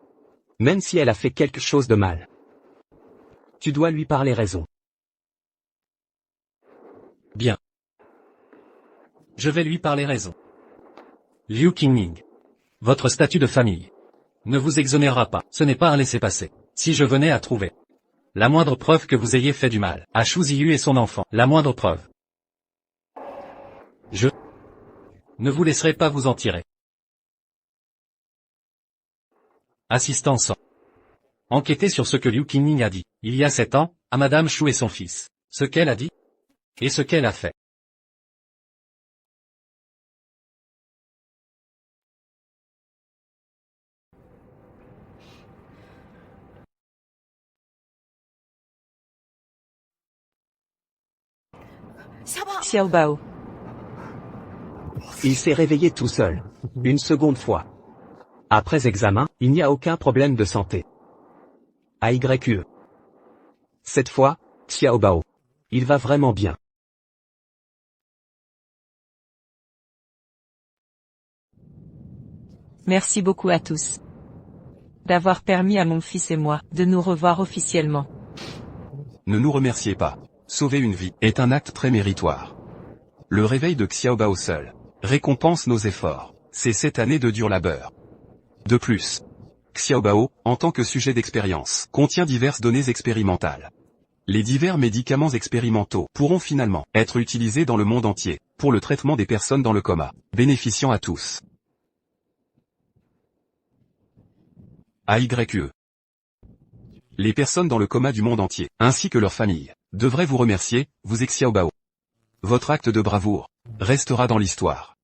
Même si elle a fait quelque chose de mal. Tu dois lui parler raison. Bien. Je vais lui parler raison. Liu Qingming. Votre statut de famille ne vous exonérera pas. Ce n'est pas un laissez-passer. Si je venais à trouver la moindre preuve que vous ayez fait du mal à Shu Ziyu et son enfant, la moindre preuve, je ne vous laisserai pas vous en tirer. Assistant 100. Enquêtez sur ce que Liu Qingming a dit, il y a 7 ans, à Madame Shu et son fils. Ce qu'elle a dit, et ce qu'elle a fait. Xiao Bao. Il s'est réveillé tout seul. Une seconde fois. Après examen, il n'y a aucun problème de santé. AYE. Cette fois, Xiao Bao. Il va vraiment bien. Merci beaucoup à tous. d'avoir permis à mon fils et moi de nous revoir officiellement. Ne nous remerciez pas. Sauver une vie est un acte très méritoire. Le réveil de Xiaobao seul récompense nos efforts. C'est 7 années de dur labeur. De plus, Xiaobao, en tant que sujet d'expérience, contient diverses données expérimentales. Les divers médicaments expérimentaux pourront finalement être utilisés dans le monde entier, pour le traitement des personnes dans le coma, bénéficiant à tous. AYE. Les personnes dans le coma du monde entier, ainsi que leurs familles, devraient vous remercier, vous et Xiaobao. Votre acte de bravoure restera dans l'histoire.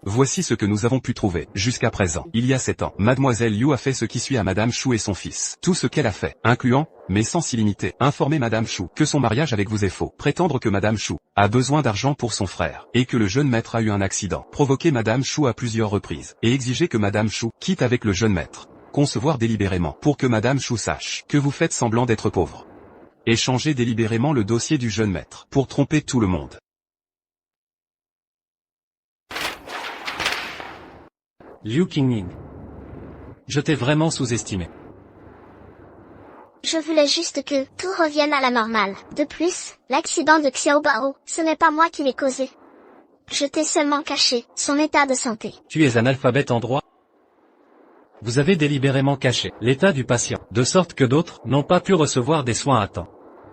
Voici ce que nous avons pu trouver, jusqu'à présent. Il y a 7 ans, Mademoiselle Liu a fait ce qui suit à Madame Chou et son fils. Tout ce qu'elle a fait, incluant, mais sans s'y limiter, informer Madame Chou que son mariage avec vous est faux, prétendre que Madame Chou a besoin d'argent pour son frère, et que le jeune maître a eu un accident, provoquer Madame Chou à plusieurs reprises, et exiger que Madame Chou quitte avec le jeune maître. Concevoir délibérément, pour que Madame Chou sache que vous faites semblant d'être pauvre. Et changer délibérément le dossier du jeune maître, pour tromper tout le monde. Liu Qingming. Je t'ai vraiment sous-estimé. Je voulais juste que tout revienne à la normale. De plus, l'accident de Xiaobao, ce n'est pas moi qui l'ai causé. Je t'ai seulement caché son état de santé. Tu es analphabète en droit? Vous avez délibérément caché l'état du patient, de sorte que d'autres n'ont pas pu recevoir des soins à temps.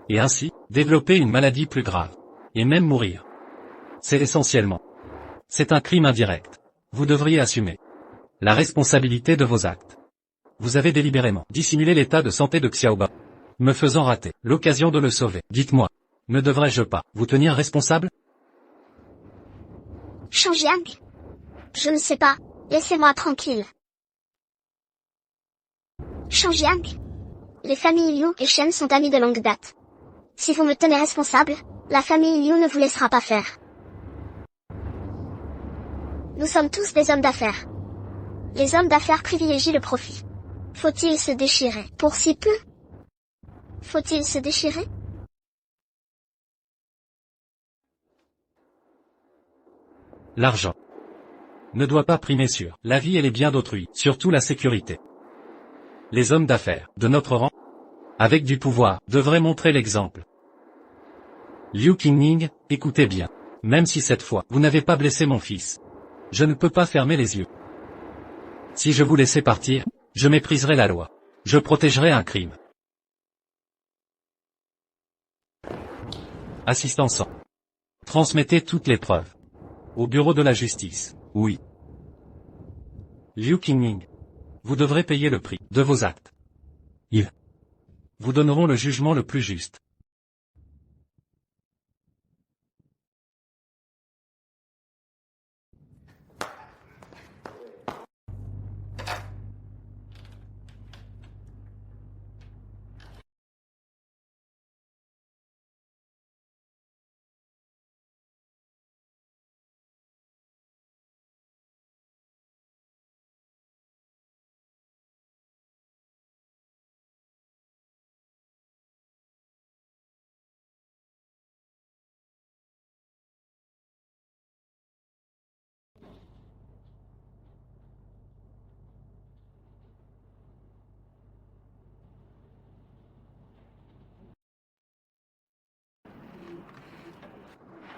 Et ainsi, développer une maladie plus grave. Et même mourir. C'est essentiellement. C'est un crime indirect. Vous devriez assumer la responsabilité de vos actes. Vous avez délibérément dissimulé l'état de santé de Xiaobao, me faisant rater l'occasion de le sauver. Dites-moi, ne devrais-je pas vous tenir responsable? Shangjiang? Je ne sais pas, laissez-moi tranquille. Shangjiang? Les familles Liu et Shen sont amies de longue date. Si vous me tenez responsable, la famille Liu ne vous laissera pas faire. Nous sommes tous des hommes d'affaires. Les hommes d'affaires privilégient le profit. Faut-il se déchirer pour si peu? Faut-il se déchirer? L'argent ne doit pas primer sur la vie et les biens d'autrui, surtout la sécurité. Les hommes d'affaires de notre rang, avec du pouvoir, devraient montrer l'exemple. Liu Qingming, écoutez bien. Même si cette fois, vous n'avez pas blessé mon fils, je ne peux pas fermer les yeux. Si je vous laissais partir, je mépriserais la loi. Je protégerais un crime. Assistant 100. Transmettez toutes les preuves. Au bureau de la justice. Oui. Liu Qingming. Vous devrez payer le prix de vos actes. Ils vous donneront le jugement le plus juste.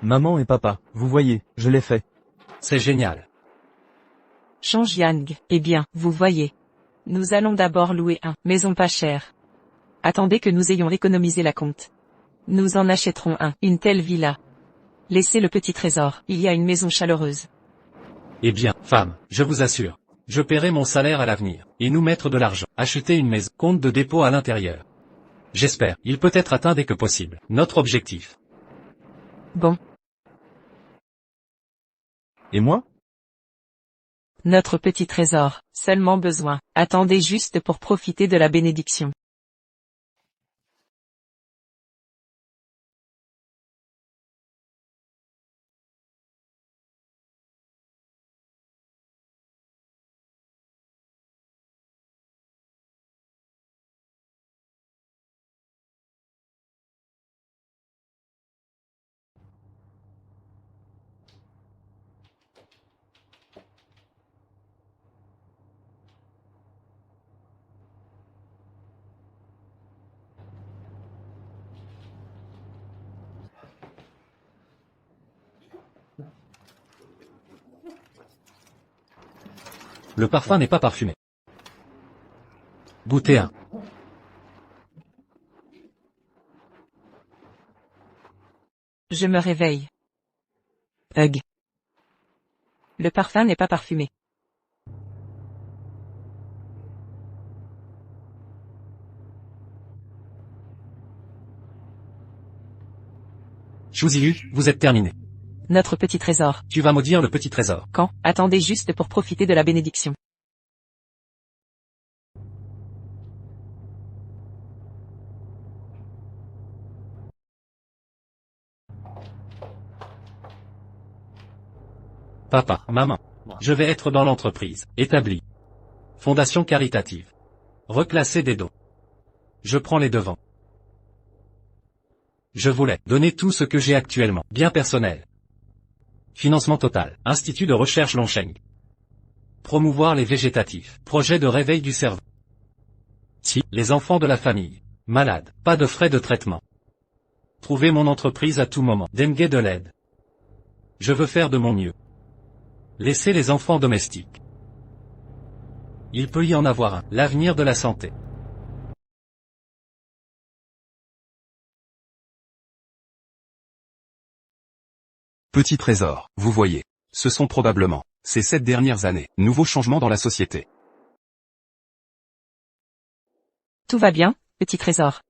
Maman et papa, vous voyez, je l'ai fait. C'est génial. Shangjiang, eh bien, vous voyez. Nous allons d'abord louer une maison pas chère. Attendez que nous ayons économisé la compte. Nous en achèterons une telle villa. Laissez le petit trésor, il y a une maison chaleureuse. Eh bien, femme, je vous assure. Je paierai mon salaire à l'avenir, et nous mettre de l'argent, acheter une maison, compte de dépôt à l'intérieur. J'espère, il peut être atteint dès que possible, notre objectif. Bon. Et moi? Notre petit trésor, seulement besoin. Attendez juste pour profiter de la bénédiction. Le parfum n'est pas parfumé. Goûtez un. Je me réveille. Hug. Le parfum n'est pas parfumé. Shuziyu, vous êtes terminé. Notre petit trésor. Tu vas maudire le petit trésor. Quand? Attendez juste pour profiter de la bénédiction. Papa, maman. Je vais être dans l'entreprise. Établie. Fondation caritative. Reclasser des dons. Je prends les devants. Je voulais donner tout ce que j'ai actuellement. Bien personnel. Financement total. Institut de recherche Longsheng. Promouvoir les végétatifs. Projet de réveil du cerveau. Si, les enfants de la famille. Malades. Pas de frais de traitement. Trouver mon entreprise à tout moment. Dengue de l'aide. Je veux faire de mon mieux. Laissez les enfants domestiques. Il peut y en avoir un. L'avenir de la santé. Petit trésor, vous voyez. Ce sont probablement, ces 7 dernières années, nouveaux changements dans la société. Tout va bien, petit trésor.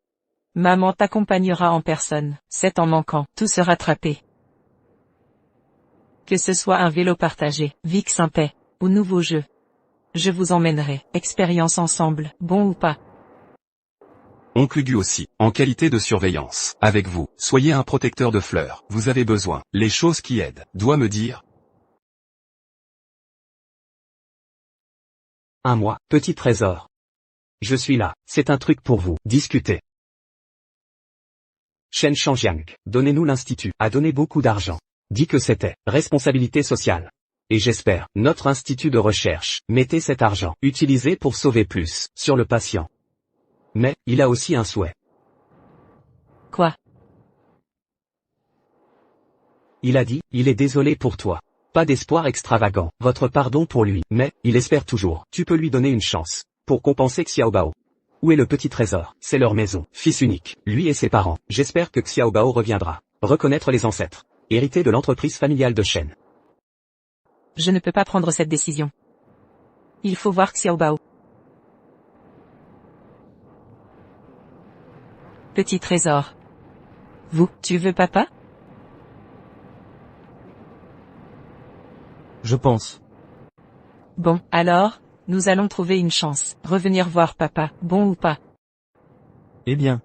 Maman t'accompagnera en personne. 7 ans manquant, tout se rattraper. Que ce soit un vélo partagé, Vic Saint-Paix, ou nouveau jeu. Je vous emmènerai, expérience ensemble, bon ou pas. Oncle Gu aussi, en qualité de surveillance. Avec vous, soyez un protecteur de fleurs. Vous avez besoin, les choses qui aident, doit me dire. Un mois, petit trésor. Je suis là, c'est un truc pour vous, discutez. Shen Shangjiang, donnez-nous l'institut, a donné beaucoup d'argent. Dit que c'était, responsabilité sociale. Et j'espère, notre institut de recherche, mettez cet argent, utilisé pour sauver plus, sur le patient. Mais, il a aussi un souhait. Quoi? Il a dit, il est désolé pour toi. Pas d'espoir extravagant, votre pardon pour lui, mais, il espère toujours, tu peux lui donner une chance, pour compenser Xiaobao. Où est le petit trésor? C'est leur maison, fils unique, lui et ses parents, j'espère que Xiaobao reviendra. Reconnaître les ancêtres. Hérité de l'entreprise familiale de Shen. Je ne peux pas prendre cette décision. Il faut voir Xiaobao. Petit trésor. Vous, tu veux papa? Je pense. Bon, alors, nous allons trouver une chance. Revenir voir papa, bon ou pas? Eh bien.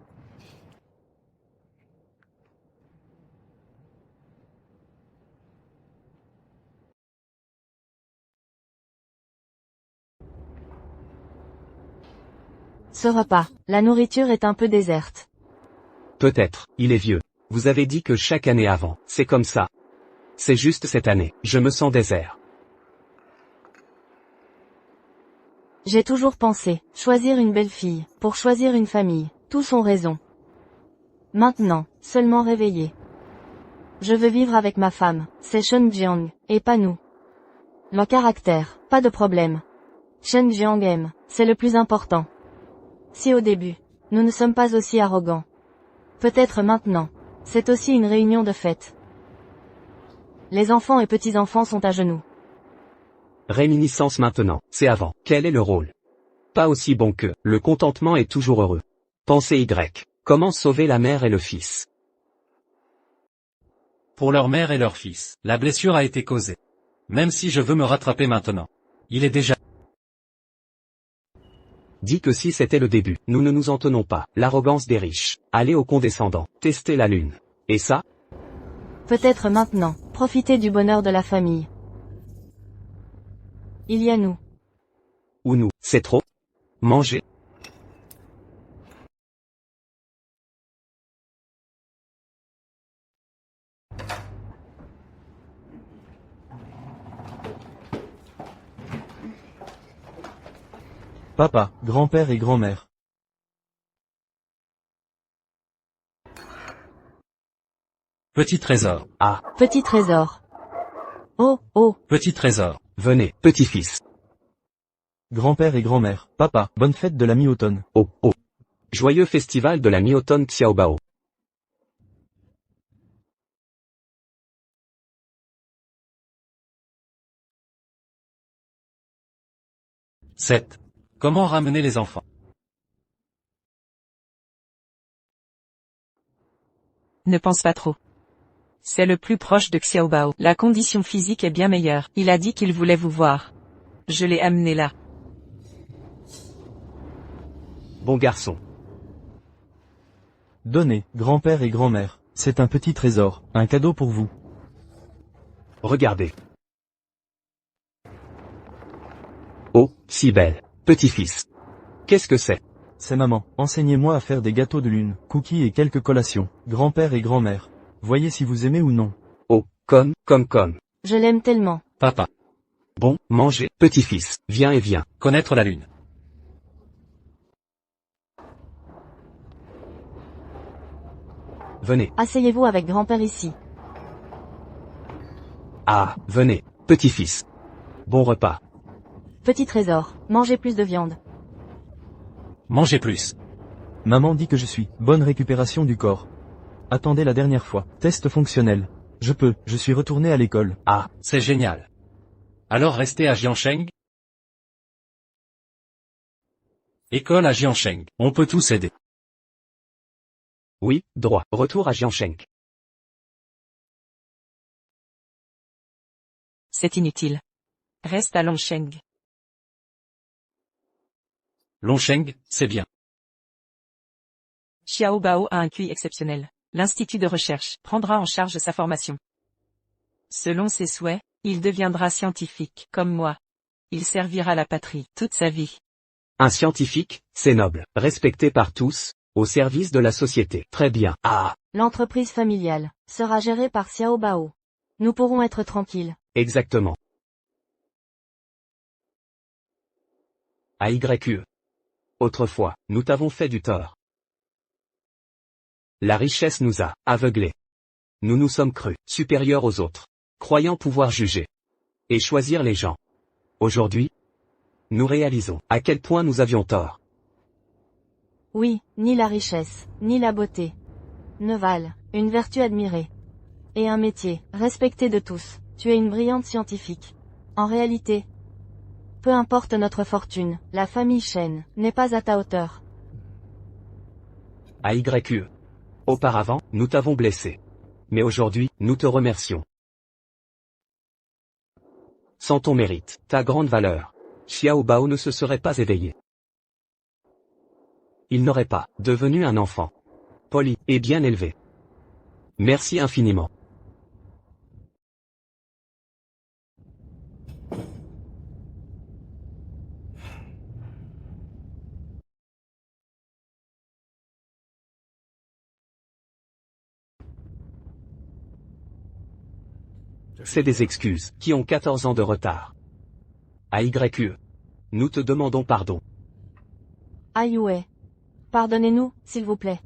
Ce repas, la nourriture est un peu déserte. Peut-être, il est vieux. Vous avez dit que chaque année avant, c'est comme ça. C'est juste cette année, je me sens désert. J'ai toujours pensé, choisir une belle fille, pour choisir une famille, tous ont raison. Maintenant, seulement réveillé. Je veux vivre avec ma femme, c'est Shen Jiang, et pas nous. Le caractère, pas de problème. Shen Jiang aime, c'est le plus important. Si au début, nous ne sommes pas aussi arrogants. Peut-être maintenant, c'est aussi une réunion de fête. Les enfants et petits-enfants sont à genoux. Réminiscence maintenant, c'est avant. Quel est le rôle? Pas aussi bon que, le contentement est toujours heureux. Pensée Y. Comment sauver la mère et le fils? Pour leur mère et leur fils, la blessure a été causée. Même si je veux me rattraper maintenant. Il est déjà... Dit que si c'était le début, nous ne nous en tenons pas. L'arrogance des riches. Aller au condescendant. Tester la lune. Et ça? Peut-être maintenant, profiter du bonheur de la famille. Il y a nous. Ou nous, c'est trop? Manger. Papa, grand-père et grand-mère. Petit trésor. Ah, Petit trésor. Oh, oh, Petit trésor. venez, petit-fils. Grand-père et grand-mère, papa, bonne fête de la mi-automne. Oh, oh. Joyeux festival de la mi-automne Xiaobao. 7. Comment ramener les enfants? Ne pense pas trop. C'est le plus proche de Xiaobao. La condition physique est bien meilleure. Il a dit qu'il voulait vous voir. Je l'ai amené là. Bon garçon. Donnez, grand-père et grand-mère. C'est un petit trésor, un cadeau pour vous. Regardez. Oh, si belle. Petit-fils. Qu'est-ce que c'est? C'est maman, enseignez-moi à faire des gâteaux de lune, cookies et quelques collations. Grand-père et grand-mère. Voyez si vous aimez ou non. Oh, comme. Je l'aime tellement. Papa. Bon, mangez. Petit-fils, viens et viens. Connaître la lune. Venez. Asseyez-vous avec grand-père ici. Ah, venez. Petit-fils. Bon repas. Petit trésor, mangez plus de viande. Mangez plus. Maman dit que je suis, bonne récupération du corps. Attendez la dernière fois, test fonctionnel. Je suis retourné à l'école. Ah, c'est génial. Alors restez à Jiansheng? École à Jiansheng. On peut tous aider. Oui, droit. Retour à Jiansheng. C'est inutile. Reste à Longsheng. Longsheng, c'est bien. Xiaobao a un QI exceptionnel. L'Institut de recherche prendra en charge sa formation. Selon ses souhaits, il deviendra scientifique, comme moi. Il servira la patrie toute sa vie. Un scientifique, c'est noble, respecté par tous, au service de la société. Très bien. Ah, L'entreprise familiale sera gérée par Xiaobao. Nous pourrons être tranquilles. exactement. AYE. Autrefois, nous t'avons fait du tort. La richesse nous a aveuglés. Nous nous sommes crus supérieurs aux autres, croyant pouvoir juger et choisir les gens. Aujourd'hui, nous réalisons à quel point nous avions tort. Oui, ni la richesse, ni la beauté ne valent une vertu admirée. Et un métier respecté de tous. Tu es une brillante scientifique. En réalité, peu importe notre fortune, la famille Shen n'est pas à ta hauteur. AYE. Auparavant, nous t'avons blessé. Mais aujourd'hui, nous te remercions. Sans ton mérite, ta grande valeur, Xiaobao ne se serait pas éveillé. Il n'aurait pas devenu un enfant poli et bien élevé. Merci infiniment. C'est des excuses qui ont 14 ans de retard. AYE. Nous te demandons pardon. Aïe. Pardonnez-nous, s'il vous plaît.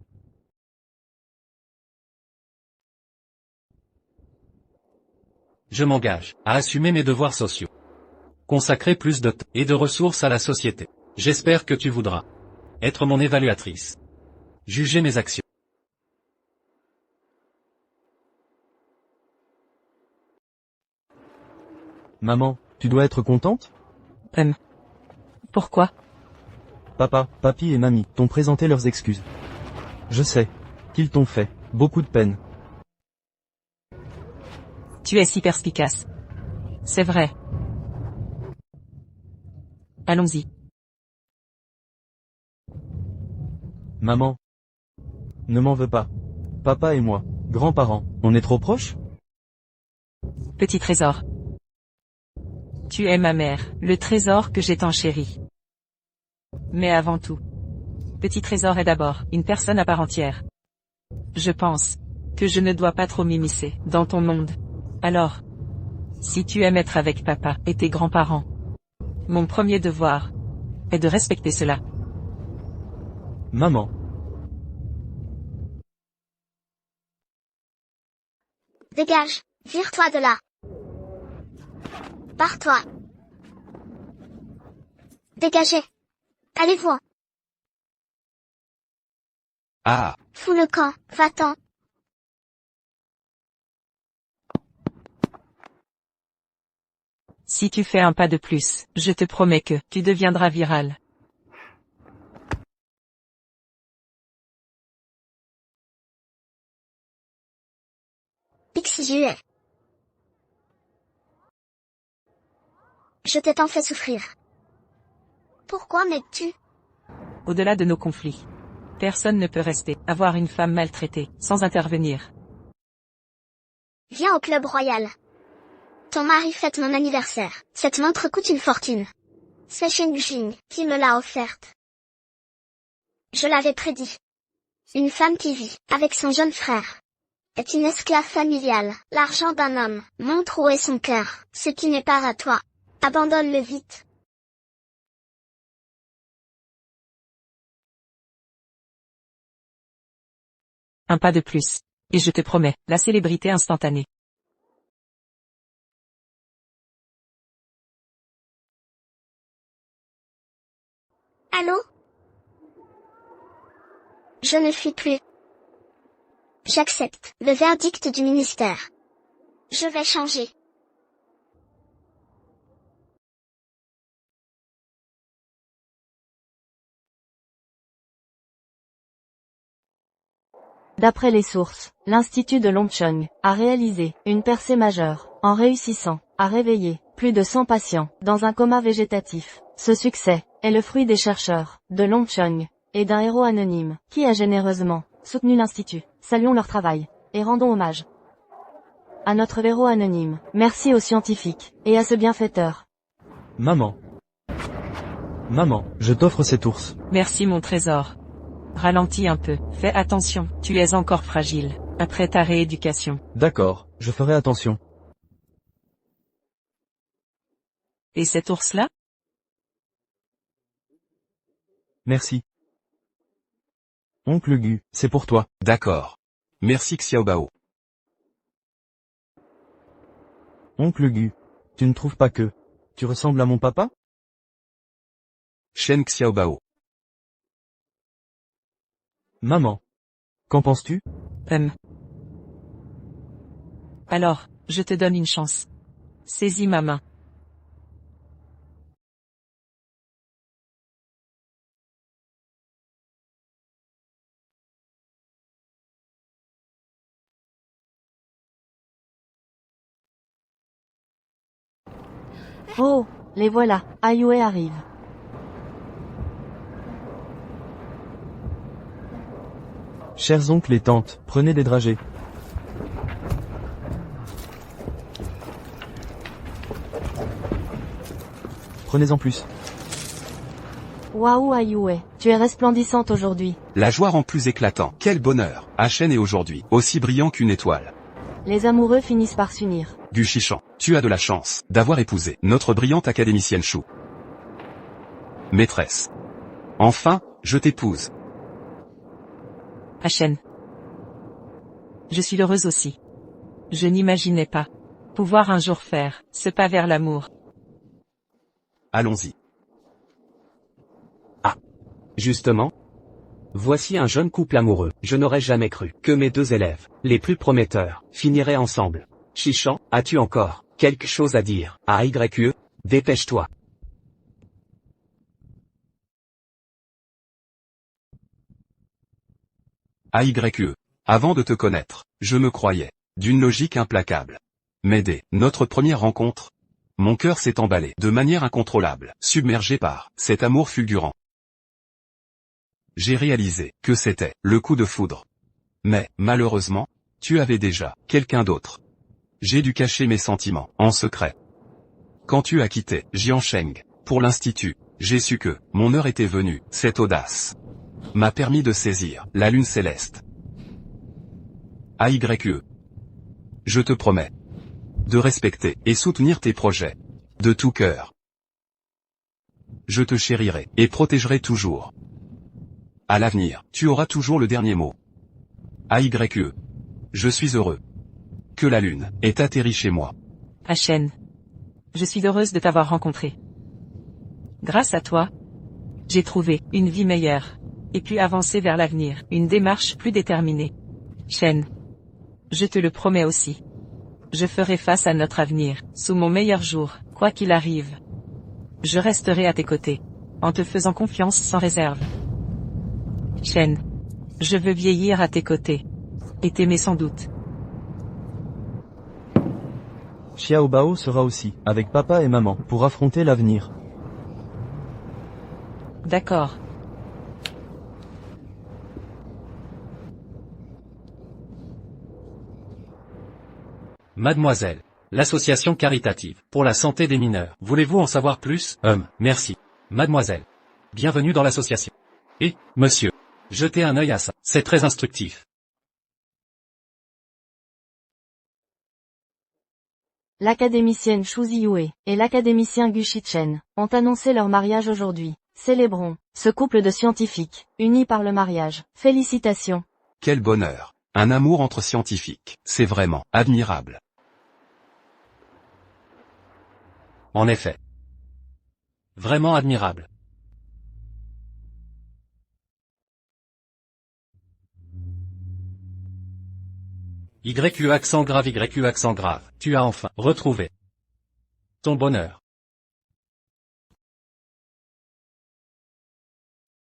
Je m'engage à assumer mes devoirs sociaux. Consacrer plus de temps et de ressources à la société. J'espère que tu voudras être mon évaluatrice. Juger mes actions. Maman, tu dois être contente? Pourquoi? Papa, papy et mamie t'ont présenté leurs excuses. Je sais qu'ils t'ont fait beaucoup de peine. Tu es si perspicace. C'est vrai. Allons-y. Maman, ne m'en veux pas. Papa et moi, grands-parents, on est trop proches? Petit trésor. Tu es ma mère, le trésor que j'ai tant chéri. Mais avant tout, petit trésor est d'abord une personne à part entière. Je pense que je ne dois pas trop m'immiscer dans ton monde. Alors, si tu aimes être avec papa et tes grands-parents, mon premier devoir est de respecter cela. Maman, Dégage, vire-toi de là. Pars-toi. Dégagez. Allez-vous. Ah, Fous le camp, va-t'en. Si tu fais un pas de plus, je te promets que tu deviendras viral. Pixiu. Je t'ai tant fait souffrir. Pourquoi m'aides-tu? Au-delà de nos conflits. Personne ne peut rester, avoir une femme maltraitée, sans intervenir. Viens au club royal. Ton mari fête mon anniversaire. Cette montre coûte une fortune. C'est Shen Jing qui me l'a offerte. Je l'avais prédit. Une femme qui vit avec son jeune frère est une esclave familiale. L'argent d'un homme montre où est son cœur. Ce qui n'est pas à toi, abandonne-le vite. Un pas de plus. Et je te promets, la célébrité instantanée. Allô? Je ne fuis plus. J'accepte le verdict du ministère. Je vais changer. D'après les sources, l'Institut de Longcheng a réalisé une percée majeure en réussissant à réveiller plus de 100 patients dans un coma végétatif. Ce succès est le fruit des chercheurs de Longcheng et d'un héros anonyme qui a généreusement soutenu l'Institut. Saluons leur travail et rendons hommage à notre héros anonyme. Merci aux scientifiques et à ce bienfaiteur. Maman. Maman, je t'offre cet ours. Merci mon trésor. Ralentis un peu, fais attention, tu es encore fragile, après ta rééducation. D'accord, je ferai attention. Et cet ours-là? Merci. Oncle Gu, c'est pour toi. d'accord. Merci Xiaobao. Oncle Gu, tu ne trouves pas que tu ressembles à mon papa? Shen Xiaobao. Maman. Qu'en penses-tu? Alors, je te donne une chance. Saisis ma main. Oh, les voilà, Aiyue arrive. Chers oncles et tantes, prenez des dragées. Prenez-en plus. Waouh Aiyue, tu es resplendissante aujourd'hui. La joie rend plus éclatant. Quel bonheur. Shen est aujourd'hui aussi brillant qu'une étoile. Les amoureux finissent par s'unir. Gu Shichan, tu as de la chance d'avoir épousé notre brillante académicienne Chou. Maîtresse. Enfin, je t'épouse. Shen. Je suis heureuse aussi. Je n'imaginais pas pouvoir un jour faire ce pas vers l'amour. Allons-y. Justement. Voici un jeune couple amoureux. Je n'aurais jamais cru que mes deux élèves, les plus prometteurs, finiraient ensemble. Shichan, as-tu encore quelque chose à dire? AYE, dépêche-toi. AYE. Avant de te connaître, je me croyais d'une logique implacable. Mais dès notre première rencontre, mon cœur s'est emballé de manière incontrôlable, submergé par cet amour fulgurant. J'ai réalisé que c'était le coup de foudre. Mais, malheureusement, tu avais déjà quelqu'un d'autre. J'ai dû cacher mes sentiments en secret. Quand tu as quitté Jiansheng pour l'Institut, j'ai su que mon heure était venue. Cette audace m'a permis de saisir la lune céleste. AYE. Je te promets de respecter et soutenir tes projets de tout cœur. Je te chérirai et protégerai toujours. À l'avenir, tu auras toujours le dernier mot. AYE. Je suis heureux que la lune ait atterri chez moi. Shen. Je suis heureuse de t'avoir rencontré. Grâce à toi, j'ai trouvé une vie meilleure. Et pu avancer vers l'avenir, une démarche plus déterminée. Shen. Je te le promets aussi. Je ferai face à notre avenir, sous mon meilleur jour, quoi qu'il arrive. Je resterai à tes côtés, en te faisant confiance sans réserve. Shen. Je veux vieillir à tes côtés. Et t'aimer sans doute. Xiao Bao sera aussi, avec papa et maman, pour affronter l'avenir. D'accord. Mademoiselle. L'association caritative pour la santé des mineurs. Voulez-vous en savoir plus? Merci. Mademoiselle. Bienvenue dans l'association. Et, monsieur. Jetez un œil à ça. C'est très instructif. L'académicienne Xu Ziyue et l'académicien Gu Shichen ont annoncé leur mariage aujourd'hui. Célébrons ce couple de scientifiques, unis par le mariage. Félicitations. Quel bonheur. Un amour entre scientifiques. C'est vraiment admirable. En effet. Vraiment admirable. YU accent grave, YU accent grave. Tu as enfin retrouvé ton bonheur.